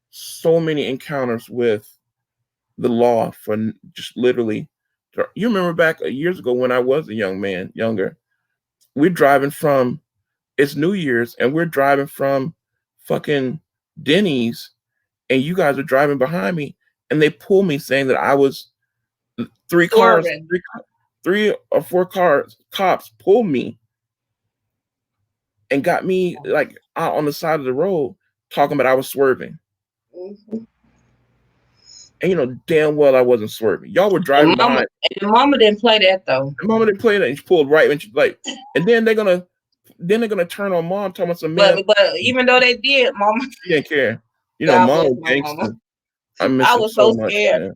so many encounters with the law for just literally. You remember back years ago when I was a young man, younger. We're driving from it's New Year's, and we're driving from fucking Denny's, and you guys are driving behind me, and they pull me saying that I was three cars, Swerving. three or four cars, cops pulled me. and got me like out on the side of the road talking about I was swerving. Mhm. And damn well I wasn't swerving. Y'all were driving behind. And mama didn't play that though. The moment they played it, and she pulled right when she like, and then they're gonna turn on mom talking about some man. But even though they did, mama, She didn't care. God Mom bless was my mama. gangster. I miss I her was so so much, scared. man.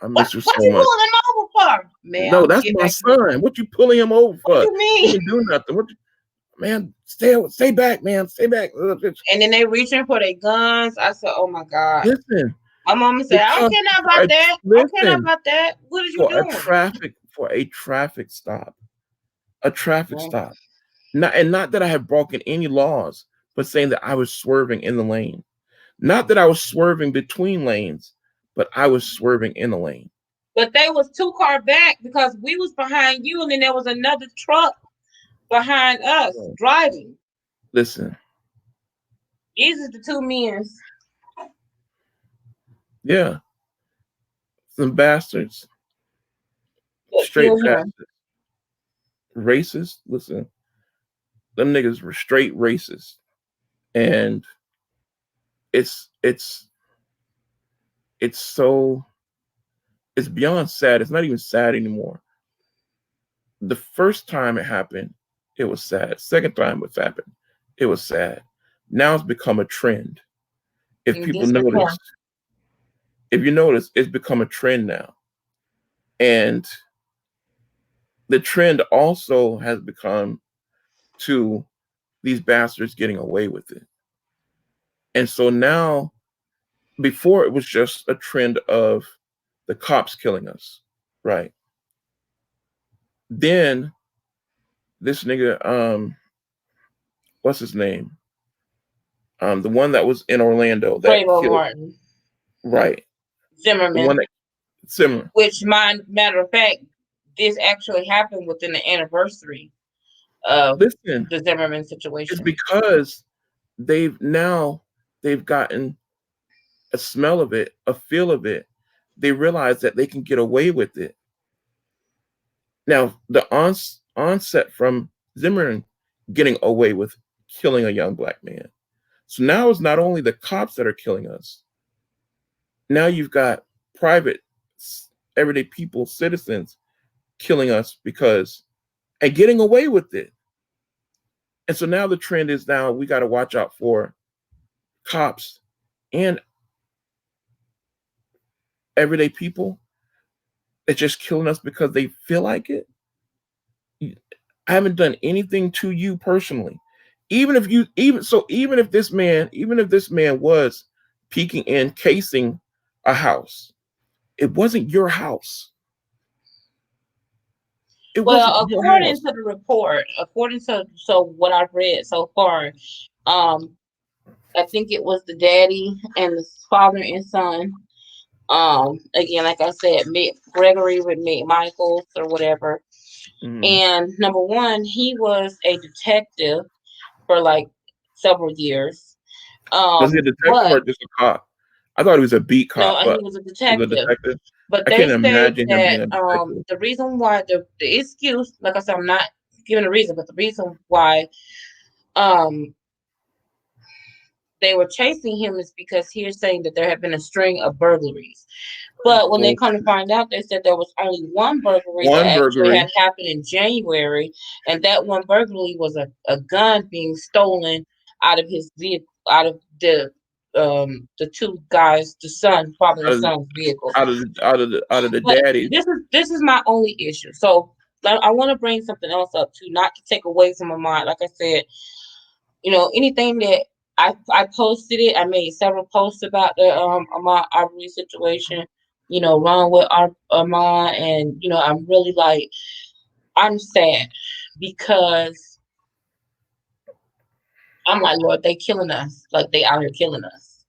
I What miss her what so you much. pulling him over for? Man, No, I'm gonna that's get my back to you. son. What you pulling him over What for? you He mean? didn't do nothing. Man? Stay back, man. Stay back. And then they reaching for their guns. I said, oh my God. Listen, My mama said, I don't because care nothing for about a that. I don't care nothing listen about that. What are you for a doing? traffic stop, a traffic Well, stop. Not that I have broken any laws, but saying that I was swerving in the lane. Not that I was swerving between lanes, but I was swerving in the lane. but they was 2 car back because we was behind you, and then there was another truck behind us So, driving. listen, These are the two men yeah, some bastards, that straight killed him. bastards, racist. Listen, them niggas were straight racist, and it's it's so it's beyond sad. It's not even sad anymore. The first time it happened, it was sad. Second time it's happened, it was sad. Now it's become a trend. If And people this is notice, him. if you notice, it's become a trend now. And the trend also has become to these bastards getting away with it. And so now, before it was just a trend of the cops killing us, right? Then this nigga, what's his name? The one that was in Orlando that Trayvon killed, Martin, right? The one Zimmerman, that similar. which, matter of fact, this actually happened within the anniversary of Listen, the Zimmerman it's situation. because they've now they've gotten a smell of it, a feel of it. They realize that they can get away with it. Now, the onset from Zimmerman getting away with killing a young black man. So now it's not only the cops that are killing us. Now you've got private, everyday people, citizens killing us because and getting away with it. And so now the trend is now we got to watch out for cops and everyday people that's just killing us because they feel like it. I haven't done anything to you personally. Even if this man was peeking in, casing a house, it wasn't your house. It wasn't Well, your according house. to the report, according to what I've read so far, um, I think it was the daddy and the father and son. Again, like I said, Gregory with Michaels or whatever. Mm. And number one, he was a detective for like several years. Was he a detective But or just a cop? I thought he was a beat no, cop, but he was a he was a detective. detective. But I they can't say imagine him being that a detective. the reason why the excuse, like I said, I'm not giving a reason, but the reason why um they were chasing him is because he is saying that there had been a string of burglaries. That's But when they come to bullshit. find out, they said there was only one burglary that One actually had burglary happened in January, and that one burglary was a gun being stolen out of his vehicle, out of the two guys, the son, father and out of son's vehicle. out of the But daddy. this is my only issue. So like, I want to bring something else up too, not to take away from my mind. Like I said, anything that I posted it. I made several posts about the Ahmaud Arbery situation. Wrong with Ahmaud, and I'm really like I'm sad because I'm like, Lord, they killing us, like they out here killing us.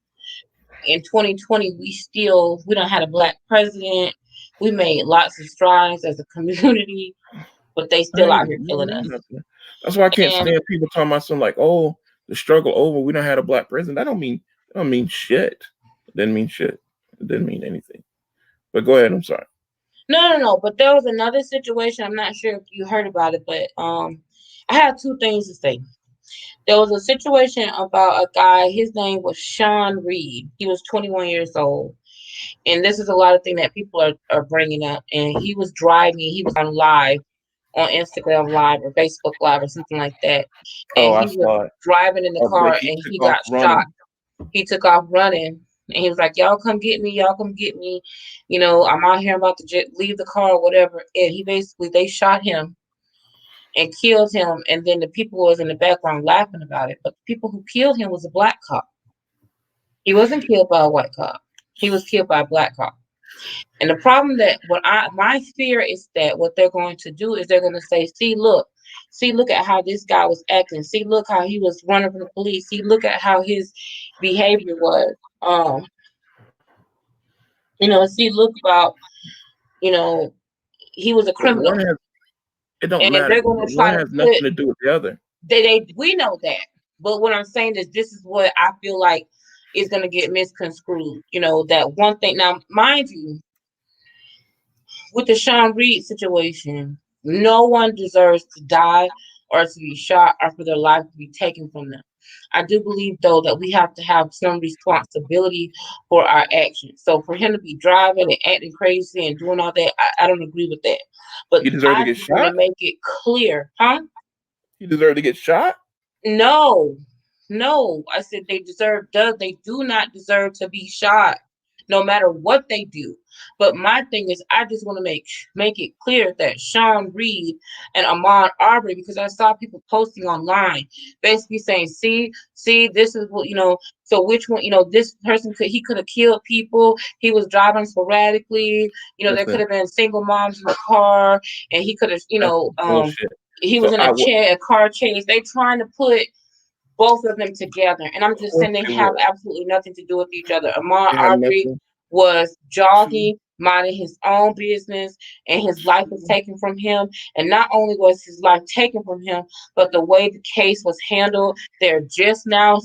In 2020, we don't had a black president. We made lots of strides as a community, but they I still out ain't, here I ain't killing mean us. nothing. That's why I can't And stand people talking about something like, "Oh, the struggle over. We don't had a black president." That don't mean shit. It didn't mean shit. It didn't mean anything. But go ahead. I'm sorry. no. But there was another situation. I'm not sure if you heard about it, but I have two things to say. There was a situation about a guy. His name was Sean Reed. He was 21 years old. And this is a lot of things that people are bringing up. And he was driving. He was on live on Instagram Live or Facebook Live or something like that. Oh, And I he was saw it. driving in the But car he and took he off got shot. running. He took off running. And he was like, "Y'all come get me. Y'all come get me. I'm out here about to leave the car or whatever." And they shot him and killed him. And then the people was in the background laughing about it. But the people who killed him was a black cop. He wasn't killed by a white cop. He was killed by a black cop. And the problem that my fear is that what they're going to do is they're going to say, see, look at how this guy was acting. See, look how he was running from the police. See, look at how his behavior was. See, look about, you know, he was a But one criminal, has it don't and matter. they're going But to one try to has nothing put to do with the other. we know that. But what I'm saying is, this is what I feel like is going to get misconstrued. That one thing. Now, mind you, with the Sean Reed situation, no one deserves to die or to be shot or for their life to be taken from them. I do believe, though, that we have to have some responsibility for our actions. So for him to be driving and acting crazy and doing all that, I don't agree with that. But He deserved to I get just want to shot. make it clear, huh? He deserved to get shot. No, no. I said they do not deserve to be shot, no matter what they do. But my thing is, I just want to make it clear that Sean Reed and Ahmaud Arbery, because I saw people posting online, basically saying, see, this is what So which one, this person could have killed people. He was driving sporadically. There could Listen, have been single moms in the car, and he could have, that's bullshit. he was So in a car chase. They trying to put both of them together, and I'm of just course saying they they have would. absolutely nothing to do with each other. Ahmaud They had Arbery nothing was to jogging, minding his own business, and his life was taken from him. And not only was his life taken from him, but the way the case was handled, they're just now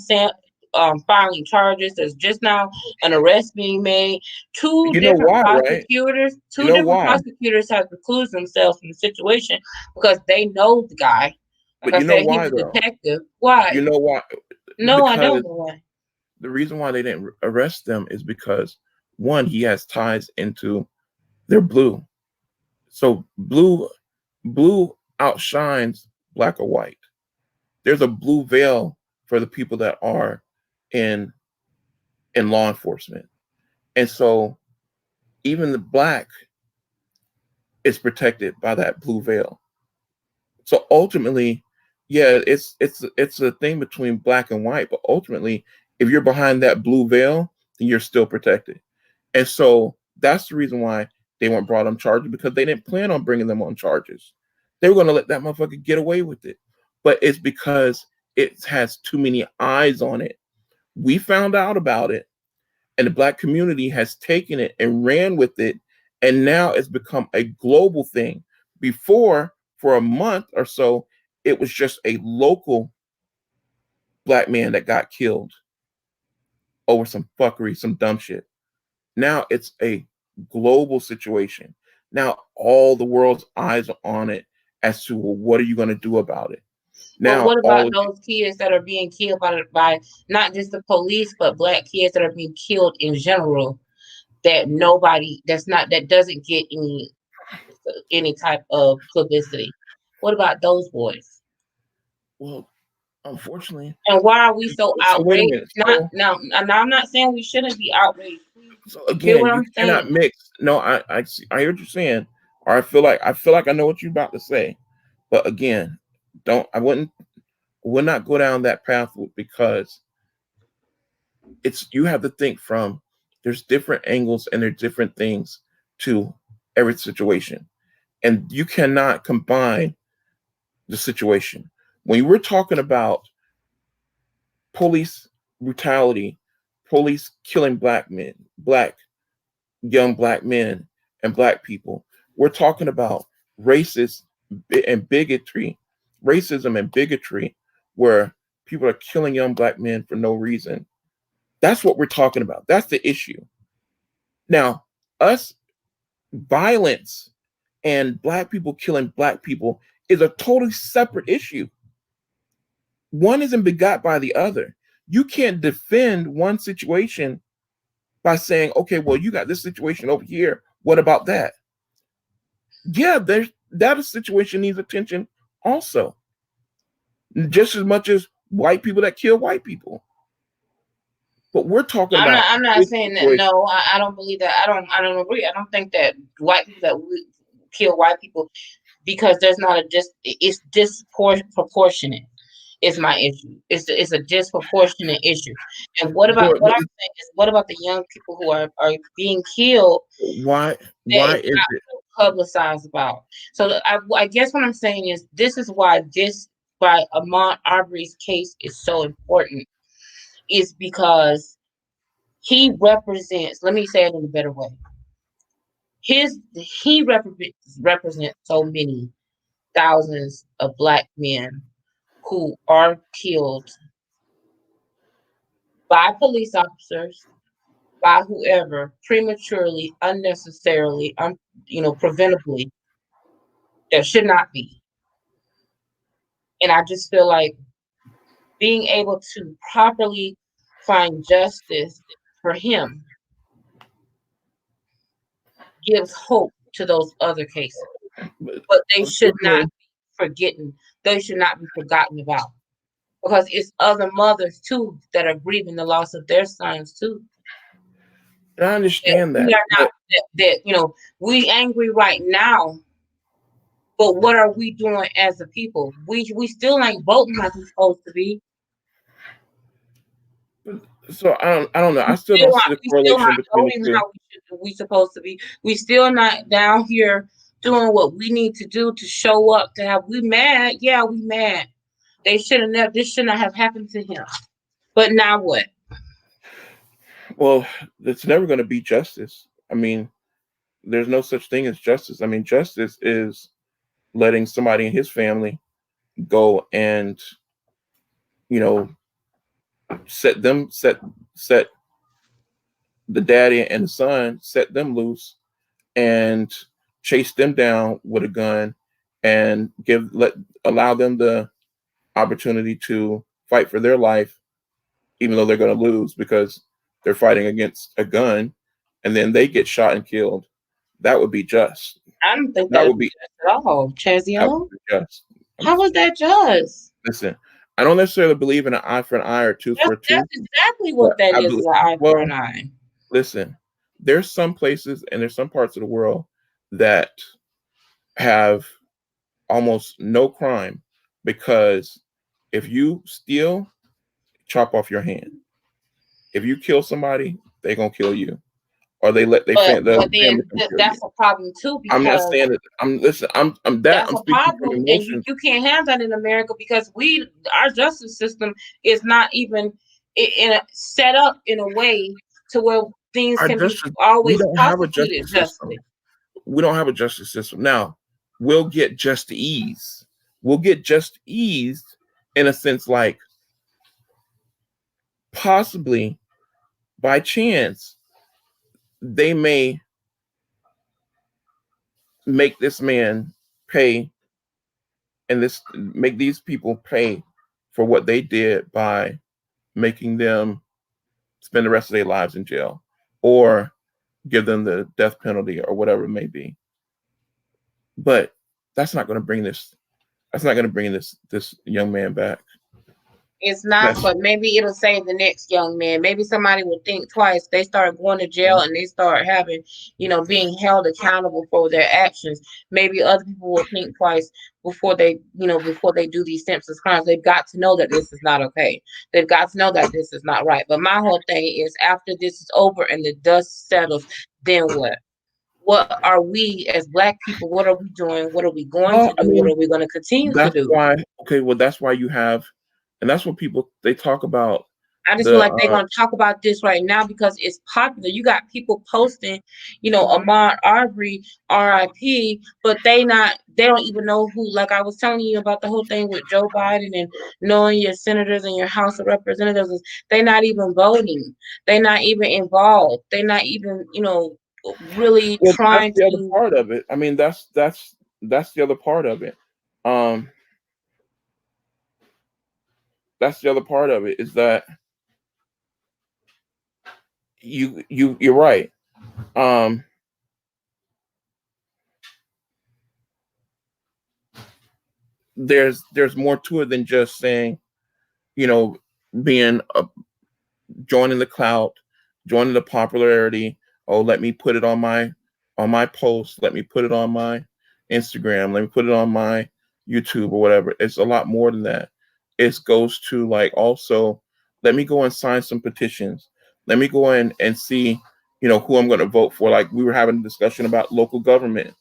filing charges. There's just now an arrest being made. You know why, right? You Two know different why? prosecutors have recused themselves from the situation because they know the guy. Like But I you know said, he's why a though? detective. You Why? know why? No, I Because don't know why. the reason why they didn't arrest them is because one, he has ties into they're blue. So blue outshines black or white. There's a blue veil for the people that are in law enforcement. And so even the black is protected by that blue veil. So ultimately, yeah, it's a thing between black and white, but ultimately, if you're behind that blue veil, then you're still protected. And so that's the reason why they weren't brought on charges because they didn't plan on bringing them on charges. They were going to let that motherfucker get away with it. But it's because it has too many eyes on it. We found out about it, and the black community has taken it and ran with it, and now it's become a global thing. Before, for a month or so, it was just a local black man that got killed over some fuckery, some dumb shit. Now it's a global situation. Now all the world's eyes are on it as to, well, what are you going to do about it? But Now what all about of those kids that are being killed by not just the police, but black kids that are being killed in general? That doesn't get any type of publicity. What about those boys? well, unfortunately. And why are we so So wait a outraged? minute. Not now. Now I'm not saying we shouldn't be outraged. Please So get again, what you I'm cannot saying. mix. No, I hear what you're saying, or I feel like I know what you're about to say, but again, don't I wouldn't would not go down that path because it's you have to think from there's different angles and there's different things to every situation, and you cannot combine the situation when we're talking about police brutality, police killing black young black men and black people. We're talking about racist and bigotry, racism and bigotry, where people are killing young black men for no reason. That's what we're talking about. That's the issue. Now, us violence and black people killing black people is a totally separate issue. one isn't begot by the other. You can't defend one situation by saying, okay, well, you got this situation over here. What about that? Yeah, there's that situation needs attention also, just as much as white people that kill white people. But we're talking I'm not. about I'm not this saying that. situation. No, I don't believe that. I don't agree. I don't think that white people that kill white people because there's not a just. It's disproportionate. Is my issue. It's a disproportionate issue. And Well, what I'm saying is what about the young people who are being killed why? that Why is is not it? publicized about? So I guess what I'm saying is this is why this by Ahmaud Arbery's case is so important is because he represents. Let me say it in a better way. He represents so many thousands of black men who are killed by police officers, by whoever, prematurely, unnecessarily, preventably, that should not be. And I just feel like being able to properly find justice for him gives hope to those other cases. But they should not Okay, be forgotten. They should not be forgotten about. Because it's other mothers too that are grieving the loss of their sons too. I That understand we that, are not but we angry right now. But what are we doing as a people? We still ain't voting like we're supposed to be. so I don't know. I still don't see the We still not correlation between the voting two. how we supposed to be. We still not down here doing what we need to do to show up to have we mad. Yeah, we mad. They should have never this should not have happened to him. But now what? Well, it's never going to be justice. I mean, there's no such thing as justice. I mean, justice is letting somebody in his family go and you know set them set the daddy and the son set them loose and chase them down with a gun and give let allow them the opportunity to fight for their life even though they're going to lose because they're fighting against a gun and then they get shot and killed. That would be just. I don't think That that would would be be just at all, that would Chazio. be just. I'm How was just that just? listen. I don't necessarily believe in an eye for an eye or tooth for a That's tooth, exactly but what that I is, believe. an eye for Well, an eye. listen. There's some places and there's some parts of the world that have almost no crime because if you steal, chop off your hand. If you kill somebody, they gonna kill you, or they let the But family then come kill you. that's a problem too I'm not because saying that. I'm listen. I'm that. that's I'm a speaking from problem, and emotion. you can't have that in America because our justice system is not even set up in a way to where things Our can be justice. We always don't have a prosecuted justice system. justly. We don't have a justice system now. We'll get just ease. We'll get just ease in a sense, like possibly by chance they may make this man pay and this make these people pay for what they did by making them spend the rest of their lives in jail or give them the death penalty or whatever it may be. But that's not going to bring this. That's not going to bring this young man back. It's not, That's but maybe it'll save the next young man. Maybe somebody will think twice. They start going to jail and they start having, being held accountable for their actions. Maybe other people will think twice before they do these senseless crimes. They've got to know that this is not okay. They've got to know that this is not right. But my whole thing is after this is over and the dust settles, then what? What are we as black people? What are we doing? What are we going to well, I do? What mean, are we going to continue to that's do? why. Okay, well, that's why you have, and that's what people they talk about I just feel the like they're gonna talk about this right now because it's popular. You got people posting, Ahmaud Arbery, R.I.P., but they don't even know who. Like I was telling you about the whole thing with Joe Biden and knowing your senators and your House of Representatives, they're not even voting. They're not even involved. They're not even, really well, that's trying the other to. part of it. I mean, that's the other part of it. Um, that's the other part of it, is that you're right. Um, there's more to it than just saying, you know, being a joining the clout, joining the popularity. Oh, let me put it on my post. Let me put it on my Instagram. Let me put it on my YouTube or whatever. It's a lot more than that. It goes to like also, let me go and sign some petitions. Let me go in and see, who I'm going to vote for. Like we were having a discussion about local government.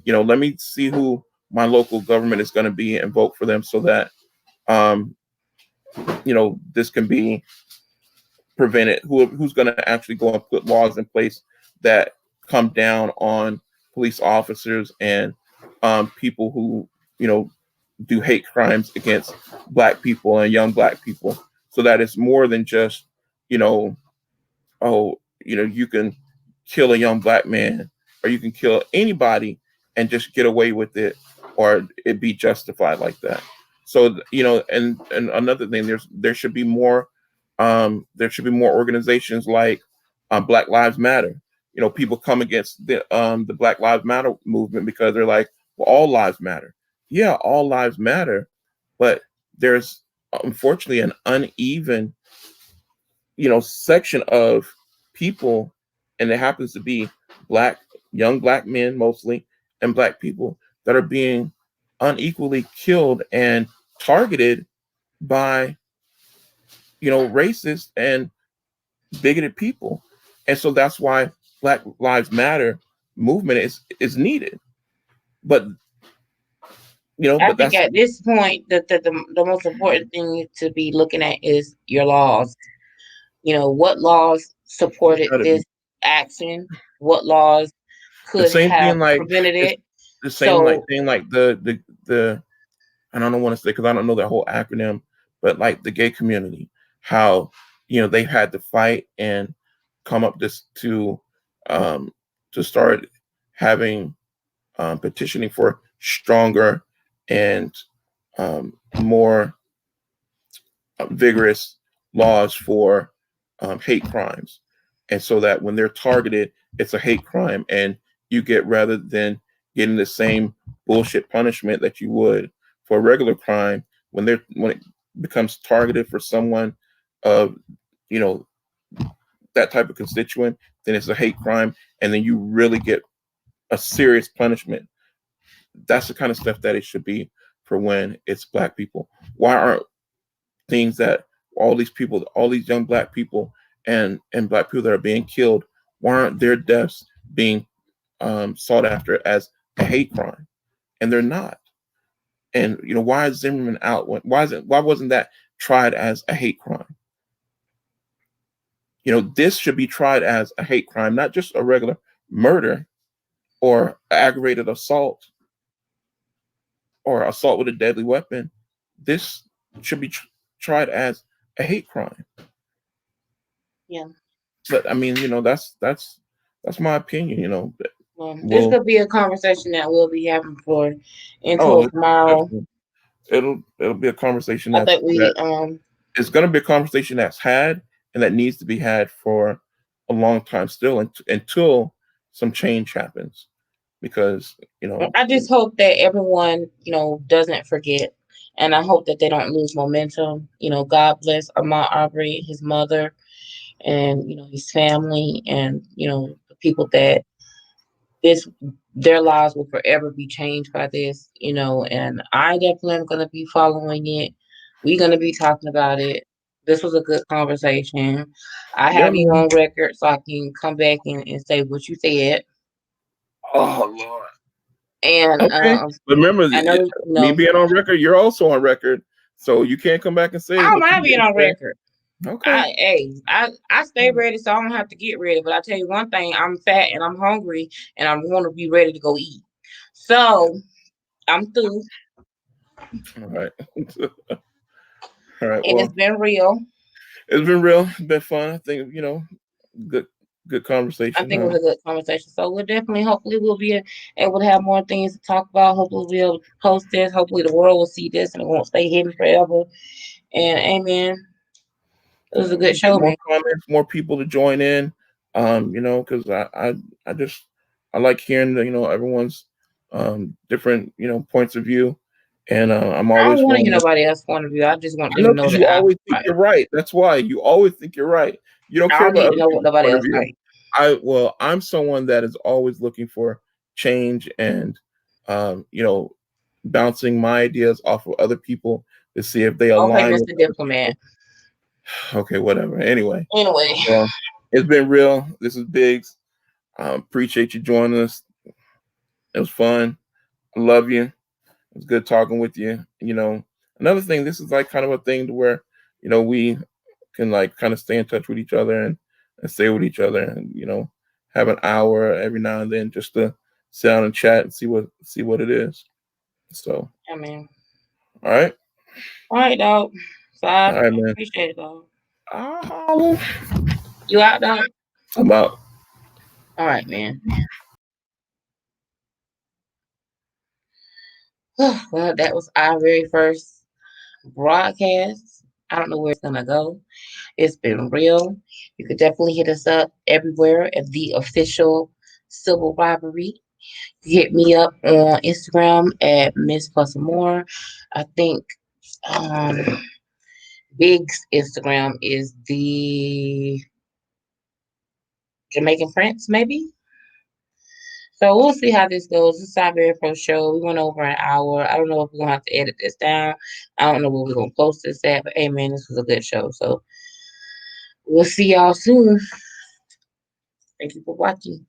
Let me see who my local government is going to be and vote for them so that um, this can be prevent it. Who's going to actually go and put laws in place that come down on police officers and people who do hate crimes against Black people and young Black people, so that it's more than just you know you can kill a young Black man or you can kill anybody and just get away with it or it be justified like that. So and another thing, there should be more organizations like Black Lives Matter. People come against the Black Lives Matter movement because they're like, well, all lives matter. Yeah, all lives matter, but there's unfortunately an uneven section of people, and it happens to be Black, young Black men mostly, and Black people that are being unequally killed and targeted by racist and bigoted people. And so that's why Black Lives Matter movement is needed. But I but think that's at this point, the most important thing to be looking at is your laws. What laws it's supported got to be this action? What laws the could same have thing. Like prevented it's it? the same like So thing like the I don't want to say because I don't know that whole acronym, but like the gay community, how they had to fight and come up this um, to start having petitioning for stronger and more vigorous laws for hate crimes, and so that when they're targeted, it's a hate crime, and you get, rather than getting the same bullshit punishment that you would for a regular crime, when it becomes targeted for someone of you know that type of constituent, then it's a hate crime, and then you really get a serious punishment. That's the kind of stuff that it should be for when it's Black people. Why aren't things that all these young Black people and Black people that are being killed, why aren't their deaths being sought after as a hate crime? And they're not. And why is Zimmerman out? Why wasn't that tried as a hate crime? This should be tried as a hate crime, not just a regular murder or aggravated assault or assault with a deadly weapon. This should be tried as a hate crime. yeah, But I mean, that's my opinion. well, this Well, could be a conversation that we'll be having for oh, until tomorrow. definitely. It'll be a conversation I think we that it's going to be a conversation that's had and that needs to be had for a long time still, until some change happens, because I just hope that everyone, doesn't forget. And I hope that they don't lose momentum. God bless Ahmaud Arbery, his mother, and, his family, and, the people that this their lives will forever be changed by this, and I definitely am gonna be following it. We're gonna be talking about it. This was a good conversation. I yeah, have you man. on record so I can come back and say what you said. Oh Lord. And Okay, but remember, I know, me being on record, you're also on record, so you can't come back and say I don't what you mind being didn't on say. record. Okay. I stay ready so I don't have to get ready. But I tell you one thing, I'm fat and I'm hungry and I want to be ready to go eat. So I'm through, All right. All right. and it's Well, been real. it's been real. It's been fun. I think good good I conversation. think it was a good conversation. So we'll definitely, hopefully, we'll be able to have more things to talk about. Hopefully, we'll be able to post this. Hopefully, the world will see this and it won't stay hidden forever. And amen. It was a good We get show, more man. comments, more people to join in. Because I just I like hearing everyone's different points of view, and I'm I don't always want to willing hear to. nobody else's point of view. I just want I them to know know because that you I'm always think right. you're right. That's why you always think you're right. You don't I care don't about need to other know what people's nobody point of else view. think. I'm someone that is always looking for change and um, you know, bouncing my ideas off of other people to see if they Okay, align with Mr. other Diplomat. people. Okay, whatever. Anyway, Anyway, well, it's been real. This is Biggs. Appreciate you joining us. It was fun. I love you. It was good talking with you. Another thing, this is like kind of a thing to where, we can like kind of stay in touch with each other and stay with each other and, have an hour every now and then just to sit down and chat and see what it is. So, I mean, all right. all right, dog. So I All right, man. appreciate it, dog. I'll holler. You out, dog? I'm out. All right, man. Well, that was our very first broadcast. I don't know where it's gonna go. It's been real. You could definitely hit us up everywhere at the official Civil Rivalry. Hit me up on Instagram at Miss Plus More. I think um, Big's Instagram is the Jamaican Prince, maybe. So we'll see how this goes. This is our very first show. We went over an hour. I don't know if we're gonna have to edit this down. I don't know where we're gonna post this at, but hey man, this was a good show. So we'll see y'all soon. Thank you for watching.